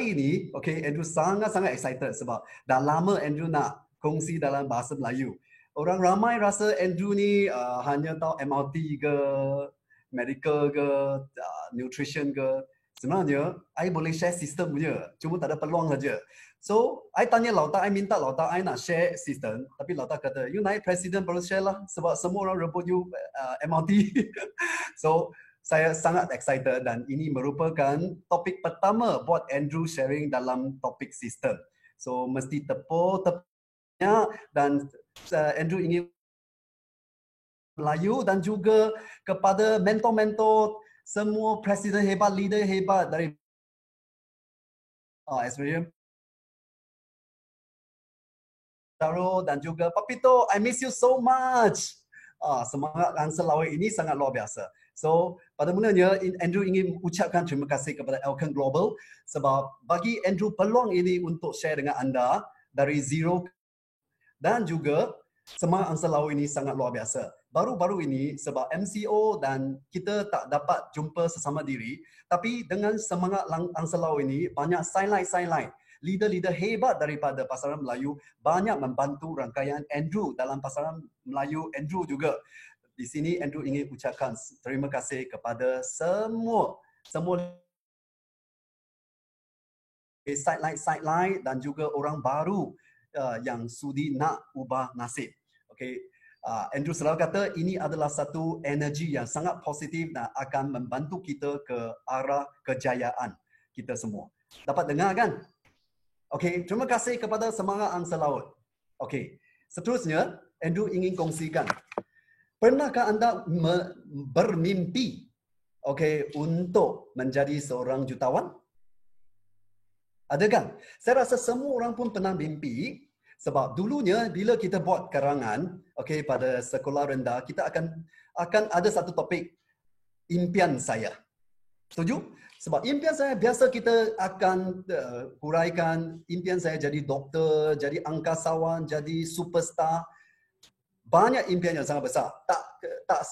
ini, okay, Andrew sangat-sangat excited sebab dah lama Andrew nak kongsi dalam bahasa Melayu. Orang ramai rasa Andrew ni hanya tahu MRT ke, medical ke, nutrition ke. Sebenarnya, I boleh share sistem punya. Cuma tak ada peluang saja. So, I tanya Lauta, I minta Lauta, I nak share sistem. Tapi Lauta kata, you naik presiden baru share lah. Sebab semua orang rebut you MRT. So, saya sangat excited dan ini merupakan topik pertama buat Andrew sharing dalam topik sistem. So, mesti tepuk-tepuknya dan Andrew ingin Melayu dan juga kepada mentor-mentor semua presiden hebat, leader hebat dari SPM Taro dan juga Papito, I miss you so much. Semangat Angsa Laut ini sangat luar biasa. So, pada mulanya Andrew ingin ucapkan terima kasih kepada Elkan Global sebab bagi Andrew peluang ini untuk share dengan anda dari zero dan juga semangat Angsa Laut ini sangat luar biasa. Baru-baru ini sebab MCO dan kita tak dapat jumpa sesama diri, tapi dengan semangat Angsa Laut ini banyak sideline leader-leader hebat daripada pasaran Melayu banyak membantu rangkaian Andrew dalam pasaran Melayu Andrew juga. Di sini Andrew ingin ucapkan terima kasih kepada semua sideline dan juga orang baru yang sudi nak ubah nasib. Okay. Andrew selalu kata ini adalah satu energi yang sangat positif dan akan membantu kita ke arah kejayaan kita semua. Dapat dengar kan? Okey, terima kasih kepada semangat Angsa Laut. Okey, seterusnya Andrew ingin kongsikan. Pernahkah anda bermimpi untuk menjadi seorang jutawan? Ada kan? Saya rasa semua orang pun pernah mimpi sebab dulunya bila kita buat karangan pada sekolah rendah, kita akan ada satu topik impian saya. Setuju? Sebab impian saya biasa kita akan huraikan impian saya jadi doktor, jadi angkasawan, jadi superstar. Banyak impian yang sangat besar. Tak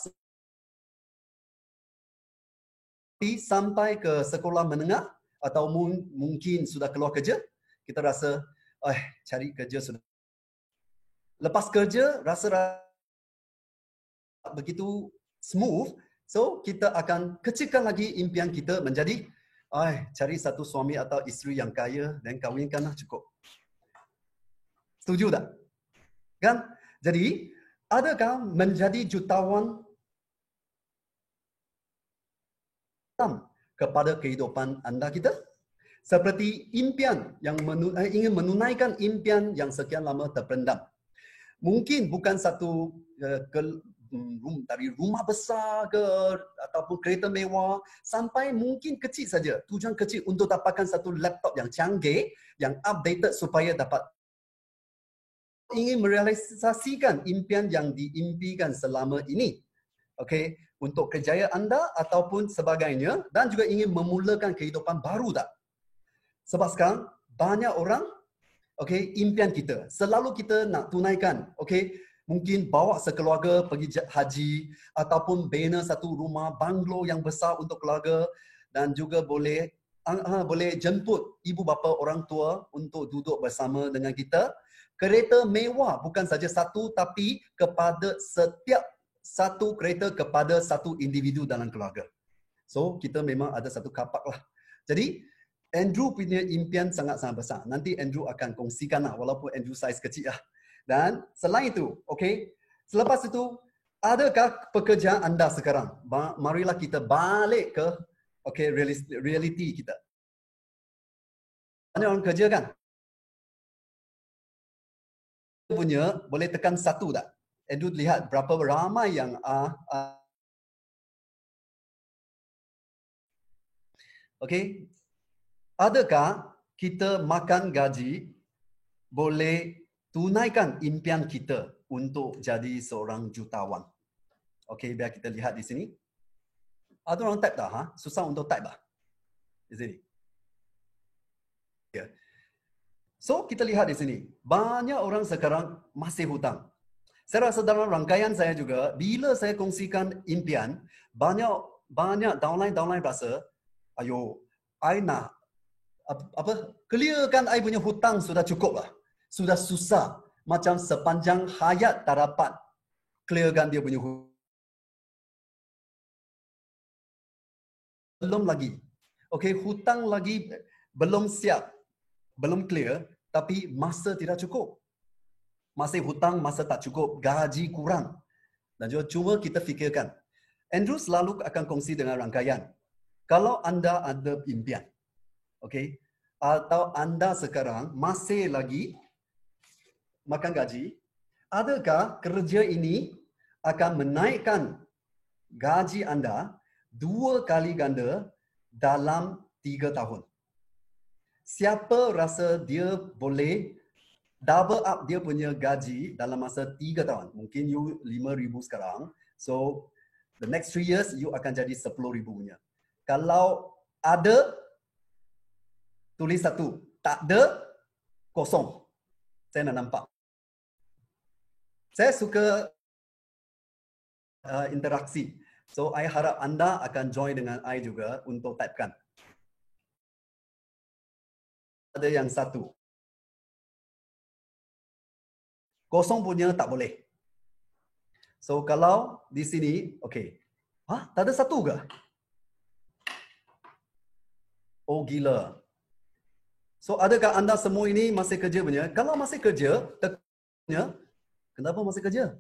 sampai ke sekolah menengah atau mungkin sudah keluar kerja, kita rasa cari kerja sudah. Lepas kerja rasa begitu smooth. So, kita akan kecilkan lagi impian kita menjadi cari satu suami atau isteri yang kaya dan kahwinkanlah cukup. Setuju tak? Kan? Jadi, adakah menjadi jutawan kepada kehidupan anda kita? Seperti impian yang ingin menunaikan impian yang sekian lama terpendam. Mungkin bukan satu dari rumah besar ke ataupun kereta mewah sampai mungkin kecil saja, tujuan kecil untuk dapatkan satu laptop yang canggih, yang updated supaya dapat ingin merealisasikan impian yang diimpikan selama ini. Okey, untuk kejayaan anda ataupun sebagainya dan juga ingin memulakan kehidupan baru tak? Sebab sekarang banyak orang impian kita selalu kita nak tunaikan, mungkin bawa sekeluarga pergi haji ataupun bina satu rumah banglo yang besar untuk keluarga dan juga boleh jemput ibu bapa orang tua untuk duduk bersama dengan kita. Kereta mewah bukan saja satu tapi kepada setiap satu kereta kepada satu individu dalam keluarga. So kita memang ada satu kapak lah. Jadi Andrew punya impian sangat-sangat besar. Nanti Andrew akan kongsikan lah walaupun Andrew size kecil lah. Dan selain itu, selepas itu, adakah pekerjaan anda sekarang? Marilah kita balik ke reality kita. Banyak orang kerja kan? Punya boleh tekan satu tak? Andrew lihat berapa ramai yang adakah kita makan gaji boleh tunaikan impian kita untuk jadi seorang jutawan? Okey, biar kita lihat di sini. Ada orang type tak? Susah untuk type lah. Di sini. Yeah. So, kita lihat di sini. Banyak orang sekarang masih hutang. Saya rasa dalam rangkaian saya juga, bila saya kongsikan impian, banyak downline rasa, I nak clearkan I punya hutang sudah cukup lah. Sudah susah. Macam sepanjang hayat tak dapat clearkan dia punya hutang. Belum lagi. Okey, hutang lagi belum siap. Belum clear, tapi masa tidak cukup. Masih hutang, masa tak cukup, gaji kurang. Dan juga cuma kita fikirkan. Andrew selalu akan kongsi dengan rangkaian. Kalau anda ada impian, okey, atau anda sekarang masih lagi makan gaji, adakah kerja ini akan menaikkan gaji anda 2 kali ganda dalam 3 tahun? Siapa rasa dia boleh double up dia punya gaji dalam masa 3 tahun? Mungkin you 5,000 sekarang. So, the next 3 years, you akan jadi 10,000 punya. Kalau ada, tulis 1. Tak ada, kosong. Saya nak nampak. Saya suka interaksi. So, I harap anda akan join dengan I juga untuk typekan. Ada yang 1. Kosong punya tak boleh. So, kalau di sini, okey. Tak ada 1 ke? Oh, gila. So, adakah anda semua ini masih kerja punya? Kalau masih kerja, tekannya, kenapa masih kerja?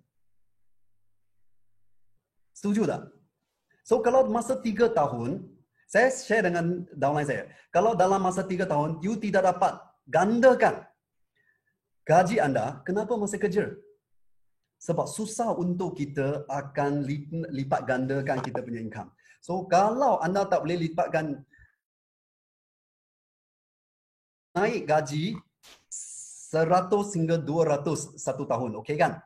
Setuju tak? So, kalau masa 3 tahun, saya share dengan downline saya. Kalau dalam masa 3 tahun, you tidak dapat gandakan gaji anda, kenapa masih kerja? Sebab susah untuk kita akan lipat gandakan kita punya income. So, kalau anda tak boleh lipatkan naik gaji 100 hingga 200 satu tahun, okey kan?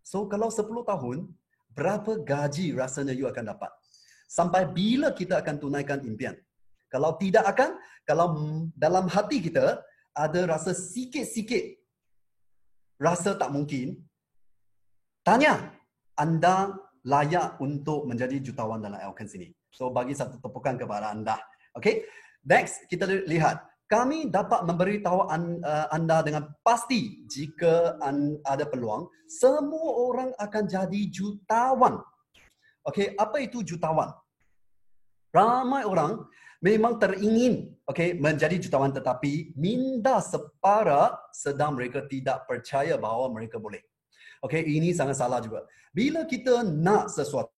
So, kalau 10 tahun, berapa gaji rasanya you akan dapat? Sampai bila kita akan tunaikan impian? Kalau tidak akan, kalau dalam hati kita ada rasa sikit-sikit rasa tak mungkin, tanya, anda layak untuk menjadi jutawan dalam Elkans ini. So, bagi satu tepukan kepada anda. Okay? Next, kita lihat. Kami dapat memberitahu anda dengan pasti jika ada peluang, semua orang akan jadi jutawan. Okay, apa itu jutawan? Ramai orang memang teringin menjadi jutawan tetapi minda separa sedang mereka tidak percaya bahawa mereka boleh. Okay, ini sangat salah juga. Bila kita nak sesuatu,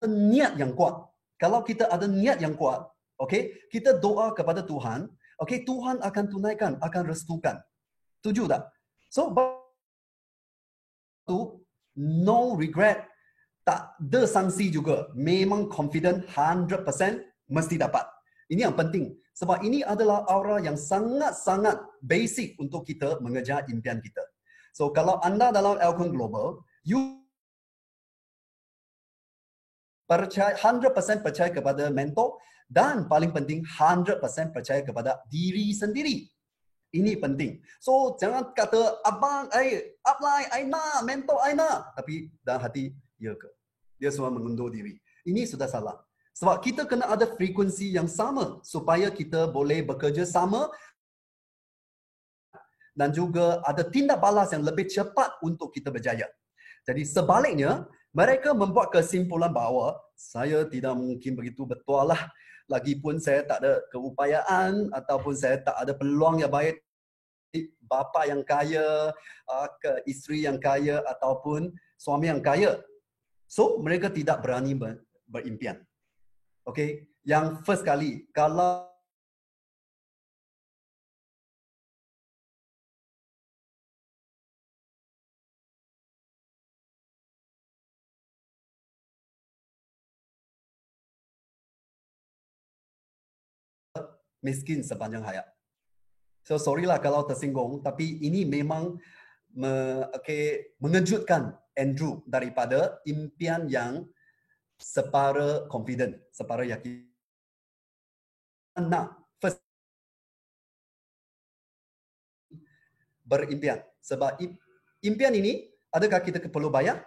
niat yang kuat. Kalau kita ada niat yang kuat, kita doa kepada Tuhan, Tuhan akan tunaikan, akan restukan. Setuju tak? So, no regret, tak ada sanksi juga. Memang confident 100% mesti dapat. Ini yang penting. Sebab ini adalah aura yang sangat-sangat basic untuk kita mengejar impian kita. So, kalau anda dalam Elkon Global, you percaya 100% percaya kepada mentor dan paling penting 100% percaya kepada diri sendiri. Ini penting. So, jangan kata, abang, upline, I nak, mentor, I nak. Tapi dalam hati, ya ke? Dia semua mengundur diri. Ini sudah salah. Sebab kita kena ada frekuensi yang sama supaya kita boleh bekerja sama dan juga ada tindak balas yang lebih cepat untuk kita berjaya. Jadi sebaliknya, mereka membuat kesimpulan bahawa saya tidak mungkin begitu betul lah. Lagipun saya tak ada keupayaan ataupun saya tak ada peluang yang baik. Bapa yang kaya, isteri yang kaya ataupun suami yang kaya. So, mereka tidak berani berimpian. Okay? Yang first kali, kalau miskin sepanjang hayat. So, sorry lah kalau tersinggung, tapi ini memang mengejutkan Andrew daripada impian yang separa confident, separa yakin. Nak first berimpian. Sebab impian ini, adakah kita perlu bayar?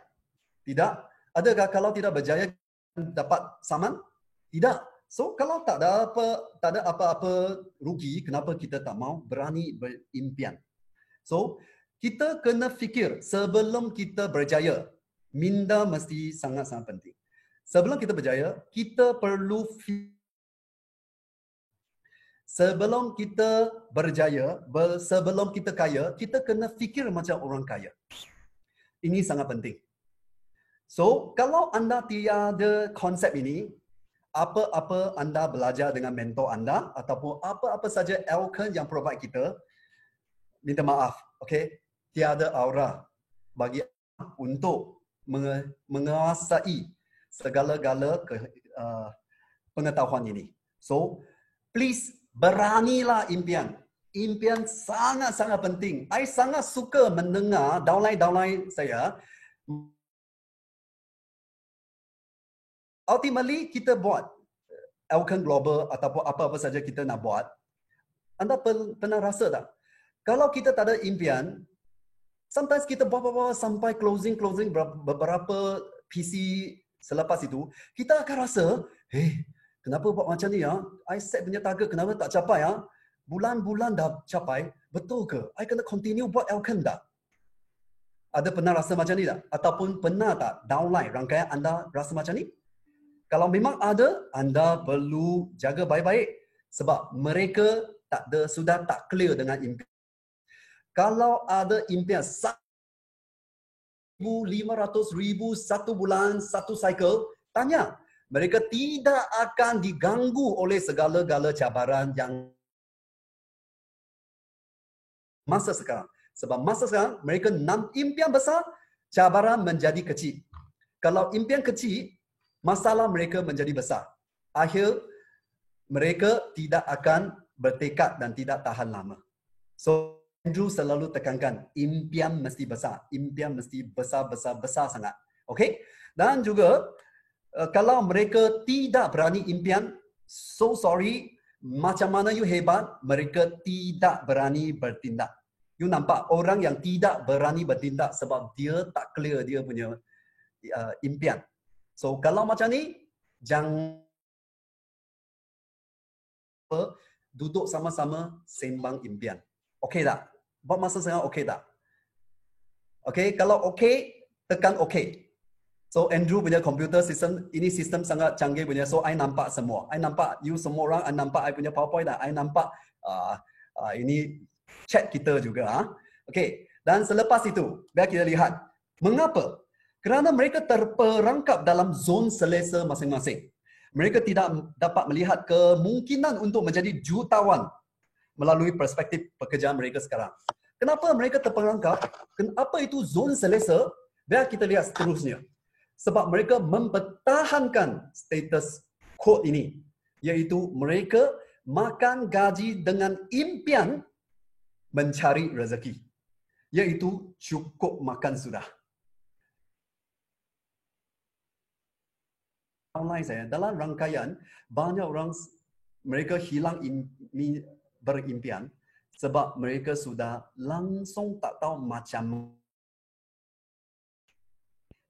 Tidak. Adakah kalau tidak berjaya dapat saman? Tidak. So kalau tak ada apa-apa rugi, kenapa kita tak mau berani berimpian? So kita kena fikir sebelum kita berjaya, minda mesti sangat-sangat penting. Sebelum kita berjaya, kita perlu sebelum kita berjaya, sebelum kita kaya, kita kena fikir macam orang kaya. Ini sangat penting. So, kalau anda tiada konsep ini, apa-apa anda belajar dengan mentor anda ataupun apa-apa saja Elkan yang provide kita, minta maaf, okay? Tiada aura bagi untuk menguasai segala-gala pengetahuan ini. So, please beranilah impian. Impian sangat-sangat penting. I sangat suka mendengar downline saya. Ultimately, kita buat Elkan Global ataupun apa-apa saja kita nak buat. Anda pernah rasa tak? Kalau kita tak ada impian, sometimes kita buat sampai closing beberapa PC selepas itu, kita akan rasa, kenapa buat macam ni ya? I set punya target, kenapa tak capai ya? Bulan-bulan dah capai, betul ke? I kena continue buat Elkan tak? Ada pernah rasa macam ni tak? Ataupun pernah tak downline rangkaian anda rasa macam ni? Kalau memang ada, anda perlu jaga baik-baik sebab mereka sudah tak clear dengan impian. Kalau ada impian 1,500,000 satu bulan, satu cycle, tanya. Mereka tidak akan diganggu oleh segala-gala cabaran yang masa sekarang. Sebab masa sekarang, mereka impian besar, cabaran menjadi kecil. Kalau impian kecil, masalah mereka menjadi besar. Akhir, mereka tidak akan bertekad dan tidak tahan lama. So, Andrew selalu tekankan, impian mesti besar. Impian mesti besar sangat. Okay? Dan juga, kalau mereka tidak berani impian, so sorry, macam mana you hebat, mereka tidak berani bertindak. You nampak orang yang tidak berani bertindak sebab dia tak clear dia punya impian. So, kalau macam ni, jangan duduk sama-sama sembang impian. Okey tak? Buat masa sekarang okey tak? Okey, kalau okey, tekan okey. So, Andrew punya computer system, ini sistem sangat canggih punya. So, I nampak semua. I nampak you semua orang, I nampak I punya PowerPoint dah. I nampak ini chat kita juga. Okey, dan selepas itu, biar kita lihat. Mengapa? Kerana mereka terperangkap dalam zon selesa masing-masing. Mereka tidak dapat melihat kemungkinan untuk menjadi jutawan melalui perspektif pekerjaan mereka sekarang. Kenapa mereka terperangkap? Apa itu zon selesa? Biar kita lihat seterusnya. Sebab mereka mempertahankan status quo ini. Iaitu mereka makan gaji dengan impian mencari rezeki. Iaitu cukup makan sudah. Online saya, dalam rangkaian, banyak orang mereka hilang berimpian sebab mereka sudah langsung tak tahu macam.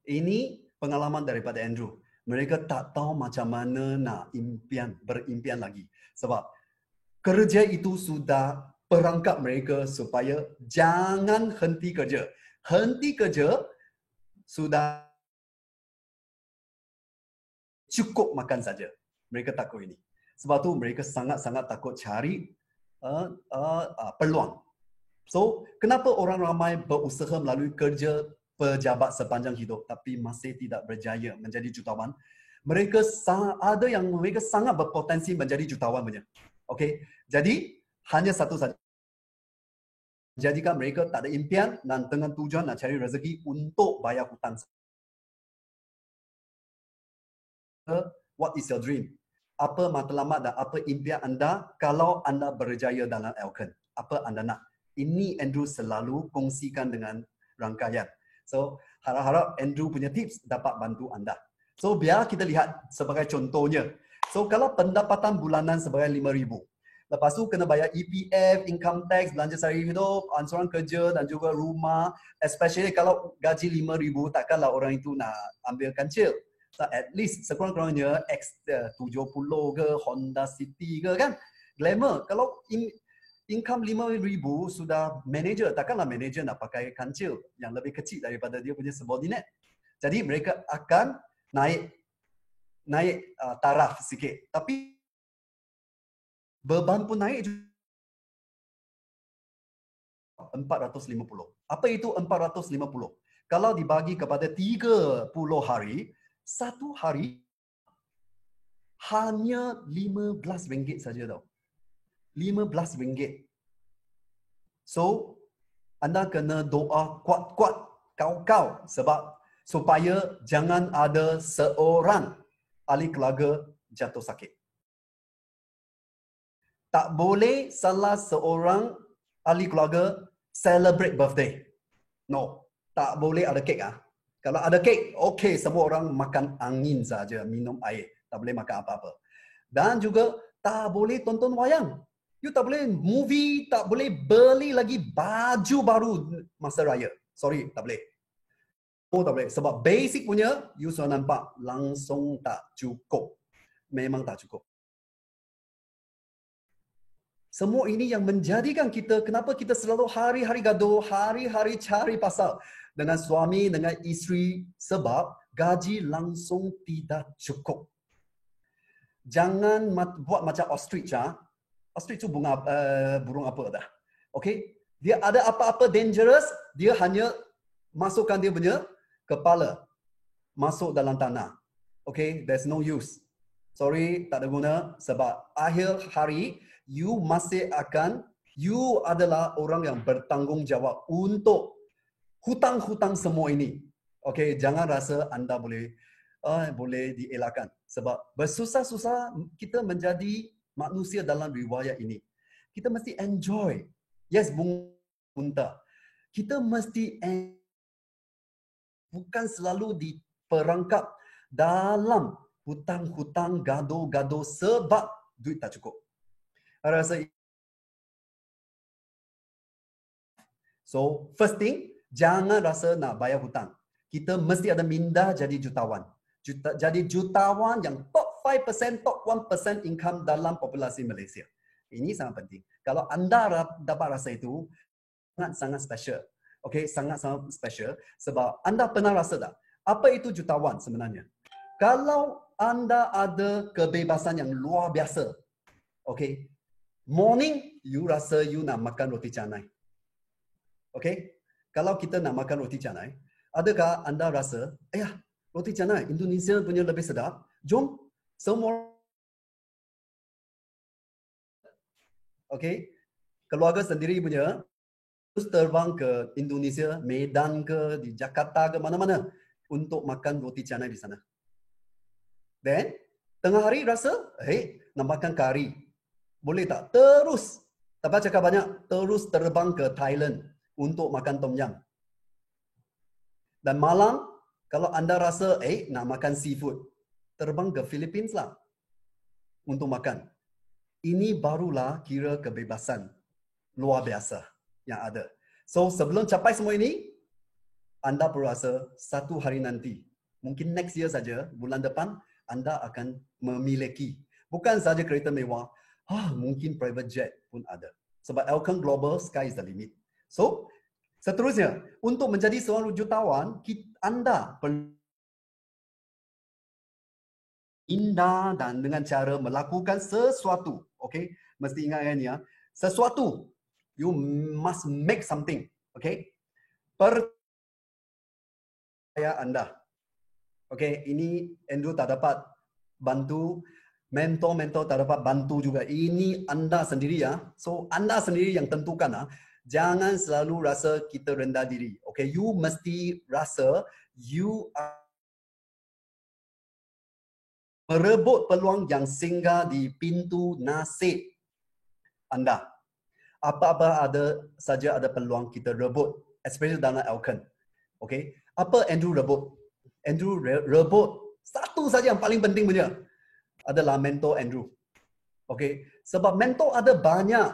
Ini pengalaman daripada Andrew. Mereka tak tahu macam mana nak berimpian lagi. Sebab kerja itu sudah perangkap mereka supaya jangan henti kerja. Henti kerja sudah cukup makan saja. Mereka takut ini. Sebab tu mereka sangat-sangat takut cari peluang. So, kenapa orang ramai berusaha melalui kerja pejabat sepanjang hidup tapi masih tidak berjaya menjadi jutawan? Mereka ada yang mereka sangat berpotensi menjadi jutawan punya. Okey. Jadi, hanya satu saja. Jadikan mereka tak ada impian dan dengan tujuan nak cari rezeki untuk bayar hutang. What is your dream? Apa matlamat dan apa impian anda kalau anda berjaya dalam Elkan? Apa anda nak? Ini Andrew selalu kongsikan dengan rangkaian. So, harap-harap Andrew punya tips dapat bantu anda. So, biar kita lihat sebagai contohnya. So, kalau pendapatan bulanan sebagai RM5,000. Lepas tu kena bayar EPF, income tax, belanja sehari hidup, ansuran kerja dan juga rumah. Especially kalau gaji RM5,000, takkanlah orang itu nak ambil kancil. At least sekurang-kurangnya X70 ke, Honda City ke kan. Glamour. Kalau income 5,000 sudah manager, takkanlah manager nak pakai kancil yang lebih kecil daripada dia punya subordinate. Jadi mereka akan naik taraf sikit. Tapi beban pun naik juga. 450. Apa itu 450? Kalau dibagi kepada 30 hari, satu hari hanya RM15 saja tau. RM15. So, anda kena doa kuat-kuat kau-kau sebab supaya jangan ada seorang ahli keluarga jatuh sakit. Tak boleh salah seorang ahli keluarga celebrate birthday. No, tak boleh ada kek ah. Kalau ada kek, okey, semua orang makan angin saja, minum air, tak boleh makan apa-apa. Dan juga tak boleh tonton wayang. You tak boleh movie, tak boleh beli lagi baju baru masa raya. Sorry, tak boleh. Oh, tak boleh. Sebab basic punya, you sudah nampak langsung tak cukup. Memang tak cukup. Semua ini yang menjadikan kita, kenapa kita selalu hari-hari gaduh, hari-hari cari pasal dengan suami, dengan isteri, sebab gaji langsung tidak cukup. Jangan buat macam ostrich. Ostrich itu burung apa dah. Okay? Dia ada apa-apa dangerous, dia hanya masukkan dia punya kepala masuk dalam tanah. Okay? There's no use. Sorry, tak ada guna sebab akhir hari you adalah orang yang bertanggungjawab untuk hutang-hutang semua ini. Okay, jangan rasa anda boleh dielakkan sebab bersusah-susah kita menjadi manusia dalam riwayat ini. Kita mesti enjoy. Yes, Bunta. Kita mesti bukan selalu diperangkap dalam hutang-hutang, gaduh-gaduh sebab duit tak cukup. Rasa so, first thing, jangan rasa nak bayar hutang. Kita mesti ada minda jadi jutawan. Jadi jutawan yang top 5%, top 1% income dalam populasi Malaysia. Ini sangat penting. Kalau anda dapat rasa itu, sangat-sangat special. Okay, sangat-sangat special. Sebab anda pernah rasa tak? Apa itu jutawan sebenarnya? Kalau anda ada kebebasan yang luar biasa, okay, morning, you rasa you nak makan roti canai. Okay? Kalau kita nak makan roti canai, adakah anda rasa, roti canai Indonesia punya lebih sedap? Jom, semua. Okay? Keluarga sendiri punya, terus terbang ke Indonesia, Medan ke, di Jakarta ke, mana-mana untuk makan roti canai di sana. Then, tengah hari rasa, nak makan kari. Boleh tak? Terus, tak payah cakap banyak, terus terbang ke Thailand untuk makan tom yum. Dan malam, kalau anda rasa, nak makan seafood, terbang ke Philippines lah untuk makan. Ini barulah kira kebebasan luar biasa yang ada. So, sebelum capai semua ini, anda perlu rasa satu hari nanti, mungkin next year saja, bulan depan, anda akan memiliki bukan saja kereta mewah, mungkin private jet pun ada. Sebab Elkan Global, sky is the limit. So, seterusnya, untuk menjadi seorang jutawan, anda perlu indah dan dengan cara melakukan sesuatu. Okay? Mesti ingat kan ya. Sesuatu. You must make something. Okay? Percaya anda. Okay, ini Andrew tak dapat bantu, mentor tak dapat bantu juga. Ini anda sendiri ya. So, anda sendiri yang tentukan. Jangan selalu rasa kita rendah diri. Okay, you mesti rasa you are merebut peluang yang singgah di pintu nasib anda. Apa-apa saja ada peluang kita rebut, especially dalam Elkan. Okay, apa Andrew rebut? Andrew rebut satu saja yang paling penting punya adalah mentor Andrew. Okay, sebab mentor ada banyak.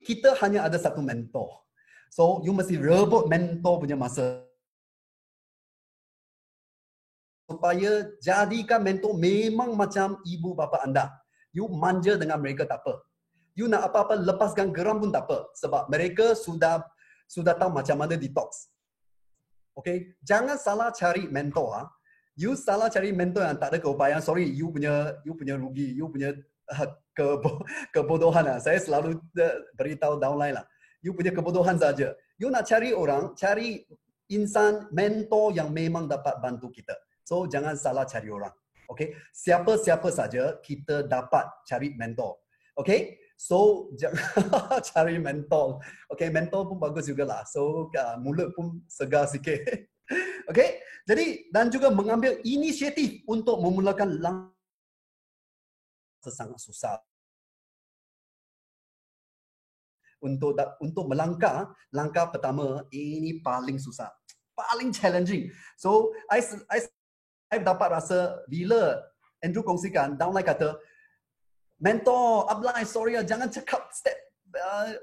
Kita hanya ada satu mentor. So, you mesti rebut mentor punya masa. supaya jadikan mentor memang macam ibu bapa anda. You manja dengan mereka tak apa. You nak apa-apa lepaskan geram pun tak apa. Sebab mereka sudah tahu macam mana detox. Okay? Jangan salah cari mentor. Ha? You salah cari mentor yang tak ada keupayaan. Sorry, you punya rugi. You punya kebodohan. Ha? Saya selalu beritahu downline lah. You punya kebodohan saja. You nak cari orang, cari insan mentor yang memang dapat bantu kita. So, jangan salah cari orang. Okay? Siapa-siapa saja kita dapat cari mentor. Okay? So, jangan cari mentor. Okay, mentor pun bagus juga lah. So, mulut pun segar sikit. Okay? Jadi, dan juga mengambil inisiatif untuk memulakan langkah sangat susah. Untuk melangkah, langkah pertama ini paling susah. Paling challenging. So, I dapat rasa bila Andrew kongsikan, downline kata, mentor, upline, sorry jangan cakap step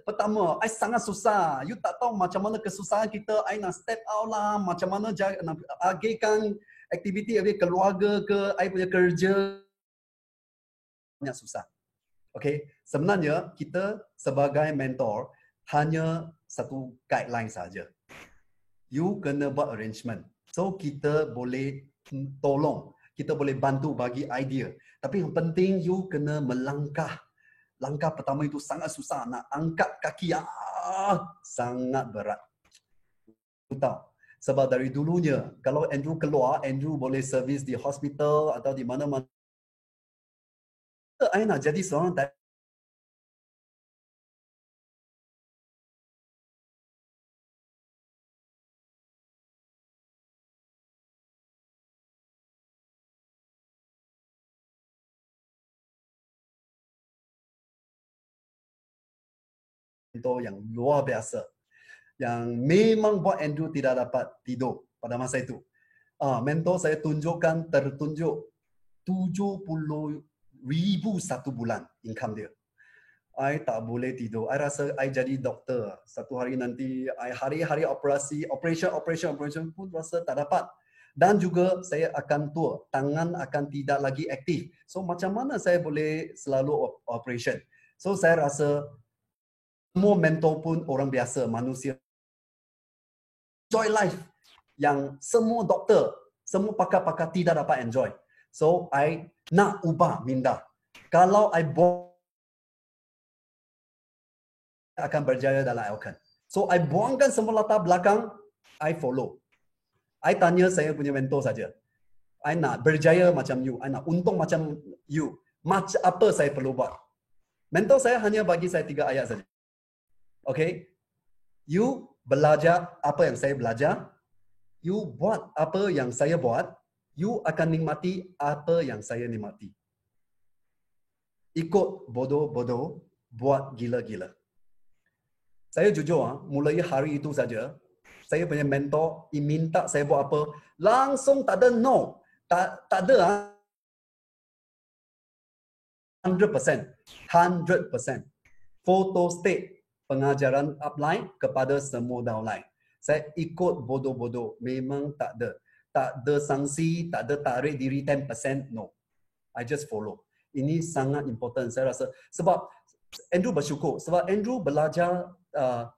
pertama. I sangat susah. You tak tahu macam mana kesusahan kita. I nak step out lah. Macam mana nak agihkan aktiviti keluarga ke, I punya kerja. Banyak susah. Okay, sebenarnya kita sebagai mentor hanya satu guideline saja. You kena buat arrangement. So kita boleh tolong, kita boleh bantu bagi idea. Tapi yang penting you kena melangkah. Langkah pertama itu sangat susah. Nak angkat kaki sangat berat. You tahu. Sebab dari dulunya, kalau Andrew keluar, Andrew boleh servis di hospital atau di mana-mana. I nak jadi seorang mentor yang luar biasa. Yang memang buat Andrew tidak dapat tidur pada masa itu. Mentor saya tertunjuk 70,000 satu bulan income dia. I tak boleh tidur. I rasa I jadi doktor. Satu hari nanti, I hari-hari operation pun rasa tak dapat. Dan juga saya akan tua. Tangan akan tidak lagi aktif. So macam mana saya boleh selalu operation? So saya rasa semua mentor pun orang biasa, manusia. Enjoy life yang semua doktor, semua pakar-pakar tidak dapat enjoy. So, I nak ubah minda. Kalau I akan berjaya dalam Alcan. So, I buangkan semua latar belakang, I follow. I tanya saya punya mentor saja. I nak berjaya macam you. I nak untung macam you. Macam apa saya perlu buat? Mentor saya hanya bagi saya 3 ayat saja. Okay? You belajar apa yang saya belajar. You buat apa yang saya buat. You akan nikmati apa yang saya nikmati. Ikut bodoh-bodoh, buat gila-gila. Saya jujur, mulai hari itu saja, saya punya mentor minta saya buat apa, langsung tak ada no. Tak ada 100%. Photo state pengajaran upline kepada semua downline. Saya ikut bodoh-bodoh. Memang tak ada. Tak ada sanksi, tak ada tarik diri 10%. No. I just follow. Ini sangat important saya rasa. Sebab Andrew bersyukur. Sebab Andrew belajar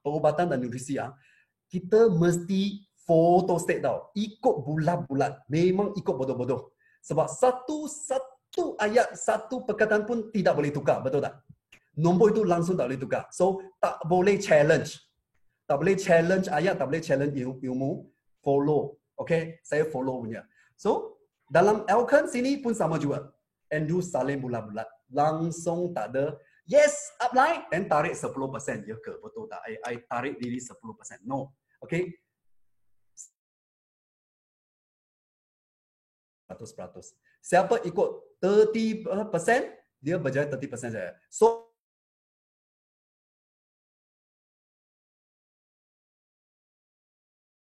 perubatan dan nutrisi. Kita mesti photo state tau. Ikut bulat-bulat. Memang ikut bodoh-bodoh. Sebab satu ayat, satu perkataan pun tidak boleh tukar. Betul tak? Nombor itu langsung tak boleh tukar. So, tak boleh challenge. Tak boleh challenge ayat, tak boleh challenge ilmu. Follow. Okay? Saya follow punya. So, dalam Alcan sini pun sama juga. Andrew saling bulat-bulat. Langsung tak ada. Yes, upline. And tarik 10%. Ya ke? Betul tak? I tarik diri 10%. No. Okay? 100%. Siapa ikut 30%, dia berjaya 30% saja. So,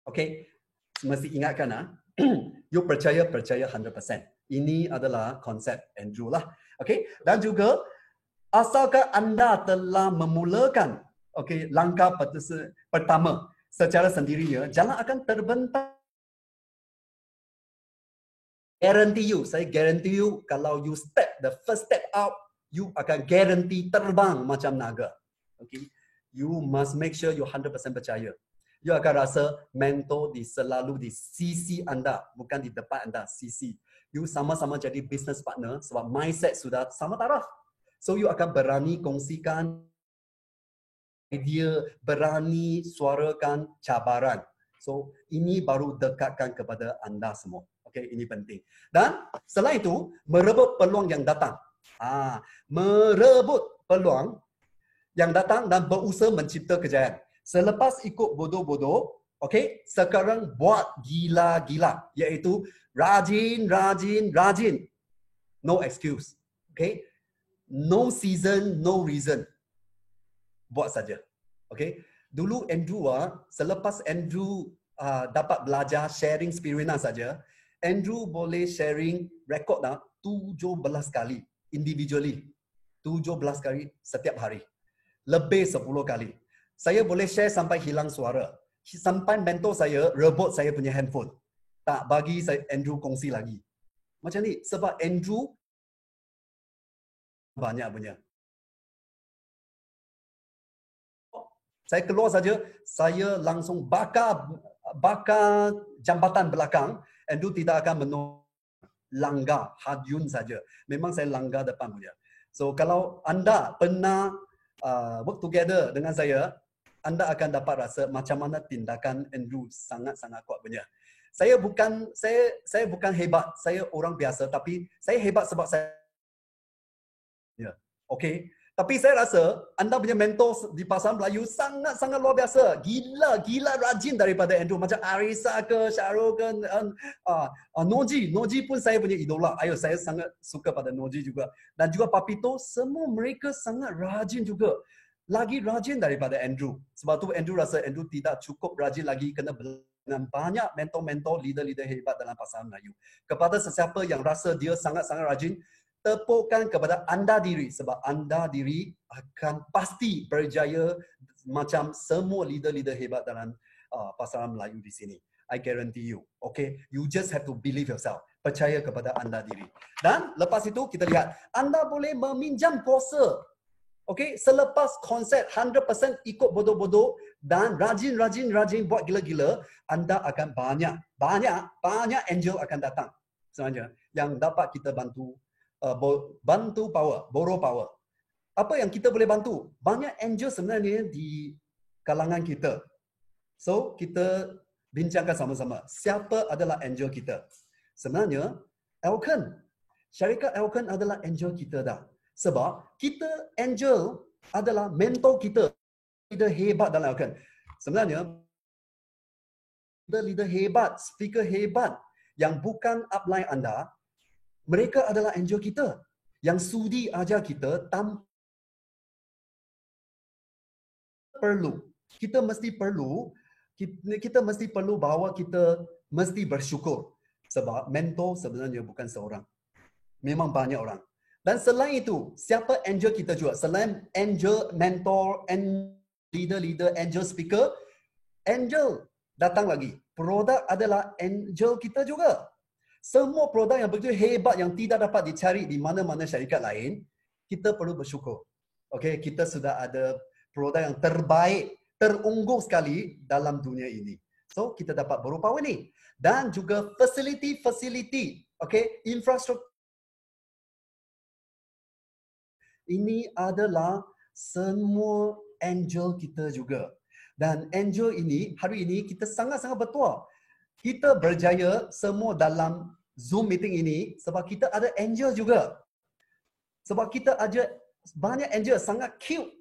okay, mesti ingatkan you percaya 100%. Ini adalah konsep Andrew lah. Okay, dan juga asalkan anda telah memulakan langkah pertama secara sendirinya, jalan akan terbentang Guarantee you, saya guarantee you, kalau you step, the first step out, you akan guarantee terbang macam naga. Okay? You must make sure you 100% percaya. You akan rasa mentor selalu di sisi anda, bukan di depan anda, sisi. You sama-sama jadi business partner sebab mindset sudah sama taraf. So you akan berani kongsikan idea, berani suarakan cabaran. So ini baru dekatkan kepada anda semua. Okay, ini penting. Dan selain itu, merebut peluang yang datang. Merebut peluang yang datang dan berusaha mencipta kejayaan. Selepas ikut bodoh-bodoh, okay, sekarang buat gila-gila. Iaitu rajin, rajin, rajin. No excuse. Okay? No season, no reason. Buat saja. Okay? Dulu Andrew, selepas Andrew dapat belajar sharing spirina saja, Andrew boleh sharing rekod 17 kali individually. 17 kali setiap hari. Lebih 10 kali. Saya boleh share sampai hilang suara. Sampai mentor saya rebut saya punya handphone. Tak bagi saya Andrew kongsi lagi. Macam ni. Sebab Andrew banyak punya. Saya keluar saja, saya langsung bakar jambatan belakang. Andrew tidak akan langgar, hadjun saja. Memang saya langgar depan punya. So kalau anda pernah work together dengan saya, anda akan dapat rasa macam mana tindakan Andrew sangat-sangat kuat punya. Saya bukan hebat, saya orang biasa, tapi saya hebat sebab saya okay. Tapi saya rasa anda punya mentor di pasaran Melayu sangat-sangat luar biasa. Gila rajin daripada Andrew. Macam Arisa ke, Syarul ke, Noji. Noji pun saya punya idola. Saya sangat suka pada Noji juga. Dan juga Papito, semua mereka sangat rajin juga. Lagi rajin daripada Andrew. Sebab tu Andrew rasa Andrew tidak cukup rajin lagi kena dengan banyak mentor-mentor, leader-leader hebat dalam pasaran Melayu. Kepada sesiapa yang rasa dia sangat-sangat rajin, tepukkan kepada anda diri sebab anda diri akan pasti berjaya macam semua leader-leader hebat dalam pasaran Melayu di sini. I guarantee you. Okay, you just have to believe yourself. Percaya kepada anda diri. Dan lepas itu kita lihat anda boleh meminjam kuasa. Okay, selepas konsep 100% ikut bodoh-bodoh dan rajin buat gila-gila, anda akan banyak angel akan datang sebenarnya yang dapat kita bantu borrow power. Apa yang kita boleh bantu? Banyak angel sebenarnya di kalangan kita. So, kita bincangkan sama-sama. Siapa adalah angel kita? Sebenarnya, Elkan. Syarikat Elkan adalah angel kita dah. Sebab, kita angel adalah mentor kita. Leader hebat dalam Elkan. Sebenarnya, leader hebat, speaker hebat yang bukan upline anda, mereka adalah angel kita yang sudi ajar kita tanpa perlu. Kita mesti perlu bahawa kita mesti bersyukur. Sebab mentor sebenarnya bukan seorang. Memang banyak orang. Dan selain itu, siapa angel kita juga? Selain angel, mentor, leader, angel speaker, angel datang lagi. Produk adalah angel kita juga. Semua produk yang begitu hebat yang tidak dapat dicari di mana-mana syarikat lain, kita perlu bersyukur. Okay, kita sudah ada produk yang terbaik, terunggul sekali dalam dunia ini. So, kita dapat borrow power ni. Dan juga facility, okay, infrastruktur. Ini adalah semua angel kita juga. Dan angel ini, hari ini kita sangat-sangat bertuah. Kita berjaya semua dalam Zoom meeting ini sebab kita ada angel juga. Sebab kita ada banyak angel sangat cute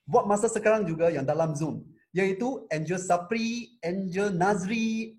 buat masa sekarang juga yang dalam Zoom. Iaitu Angel Sapri, Angel Nazri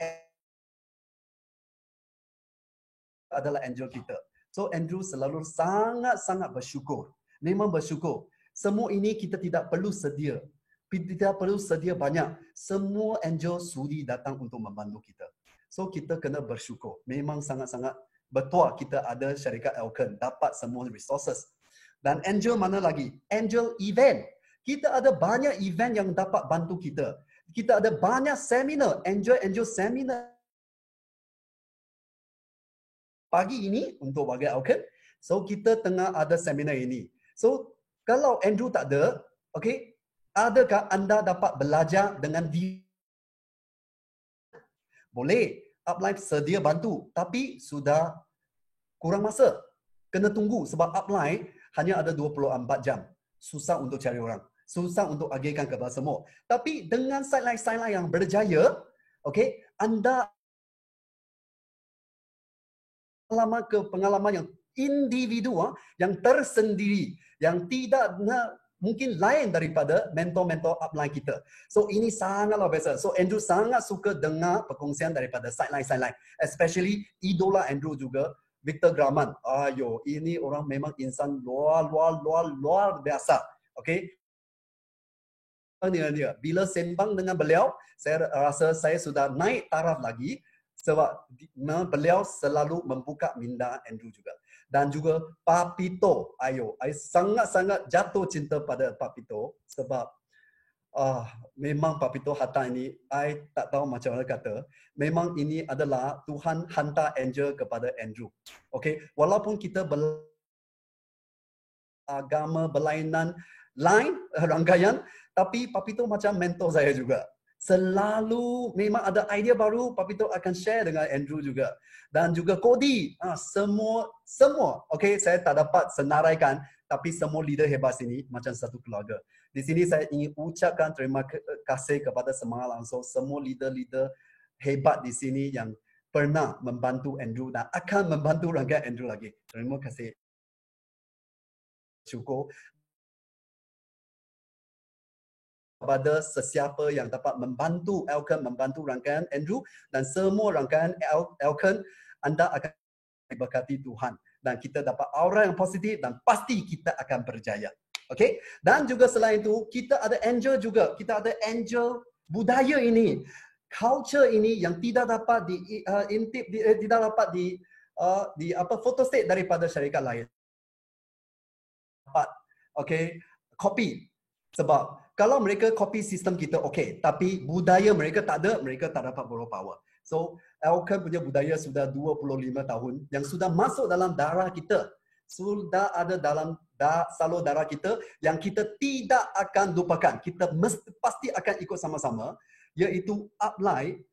adalah angel kita. So Andrew selalu sangat-sangat bersyukur. Memang bersyukur. Semua ini kita tidak perlu sedia. Tidak perlu sedia banyak. Semua angel sudi datang untuk membantu kita. So kita kena bersyukur. Memang sangat-sangat bertuah kita ada syarikat Elkan. Dapat semua resources. Dan angel mana lagi? Angel event. Kita ada banyak event yang dapat bantu kita. Kita ada banyak seminar. Angel seminar. pagi ini untuk warga Auckland. So kita tengah ada seminar ini. So kalau Andrew tak ada, okay, adakah anda dapat belajar dengan dia? Boleh. Upline sedia bantu, tapi sudah kurang masa. Kena tunggu sebab upline hanya ada 24 jam. Susah untuk cari orang. Susah untuk agihkan kepada semua. Tapi dengan sideline yang berjaya, okay, anda pengalaman yang individu, yang tersendiri, yang tidak mungkin lain daripada mentor-mentor upline kita. So ini sangatlah biasa. So Andrew sangat suka dengar perkongsian daripada sideline. Especially idola Andrew juga, Victor Graman. Ayo, ini orang memang insan luar biasa. Okay? Dengan dia. Bila sembang dengan beliau, saya rasa saya sudah naik taraf lagi sebab beliau selalu membuka minda Andrew juga. Dan juga Papito. Ayo, saya sangat-sangat jatuh cinta pada Papito sebab memang Papito hantar ini, I tak tahu macam mana kata. Memang ini adalah Tuhan hantar angel kepada Andrew. Okay, walaupun kita agama berlainan lain rangkaian, tapi Papito macam mentor saya juga. Selalu memang ada idea baru, Papito akan share dengan Andrew juga. Dan juga Cody, semua, okay, saya tak dapat senaraikan, tapi semua leader hebat sini macam satu keluarga. Di sini saya ingin ucapkan terima kasih kepada Semangat Langsung, semua leader-leader hebat di sini yang pernah membantu Andrew dan akan membantu rangkaian Andrew lagi. Terima kasih. Syukur kepada sesiapa yang dapat membantu Elkan, membantu rangkaian Andrew dan semua rangkaian Elkan, anda akan diberkati Tuhan dan kita dapat aura yang positif dan pasti kita akan berjaya. Okay? Dan juga selain itu, kita ada angel juga. Kita ada angel budaya ini. Culture ini yang tidak dapat diintip, tidak dapat di photostate daripada syarikat lain. Okay, copy. Sebab kalau mereka copy sistem kita, okay, tapi budaya mereka tak ada, mereka tak dapat borrow power. So, Elkan punya budaya sudah 25 tahun yang sudah masuk dalam darah kita. Sudah ada dalam salur darah kita yang kita tidak akan lupakan. Kita pasti akan ikut sama-sama, iaitu upline,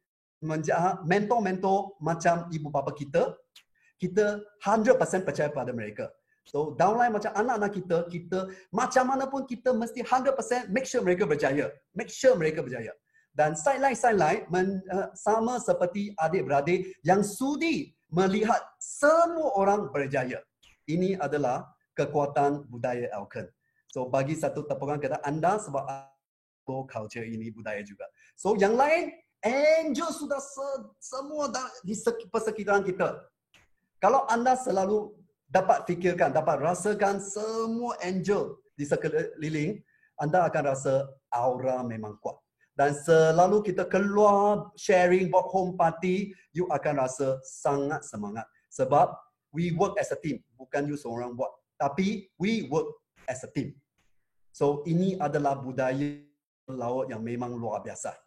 mentor-mentor macam ibu bapa kita. Kita 100% percaya pada mereka. So, downline macam anak-anak kita macam mana pun kita mesti 100% make sure mereka berjaya. Make sure mereka berjaya. Dan sideline sama seperti adik-beradik yang sudi melihat semua orang berjaya. Ini adalah kekuatan budaya Elkan. So, bagi satu tepukan kepada anda sebab culture ini budaya juga. So, yang lain, angel sudah semua di persekitaran kita. Kalau anda selalu dapat fikirkan, dapat rasakan semua angel di sekeliling, anda akan rasa aura memang kuat. Dan selalu kita keluar sharing buat home party, you akan rasa sangat semangat. Sebab we work as a team. Bukan you seorang buat. Tapi we work as a team. So ini adalah budaya laut yang memang luar biasa.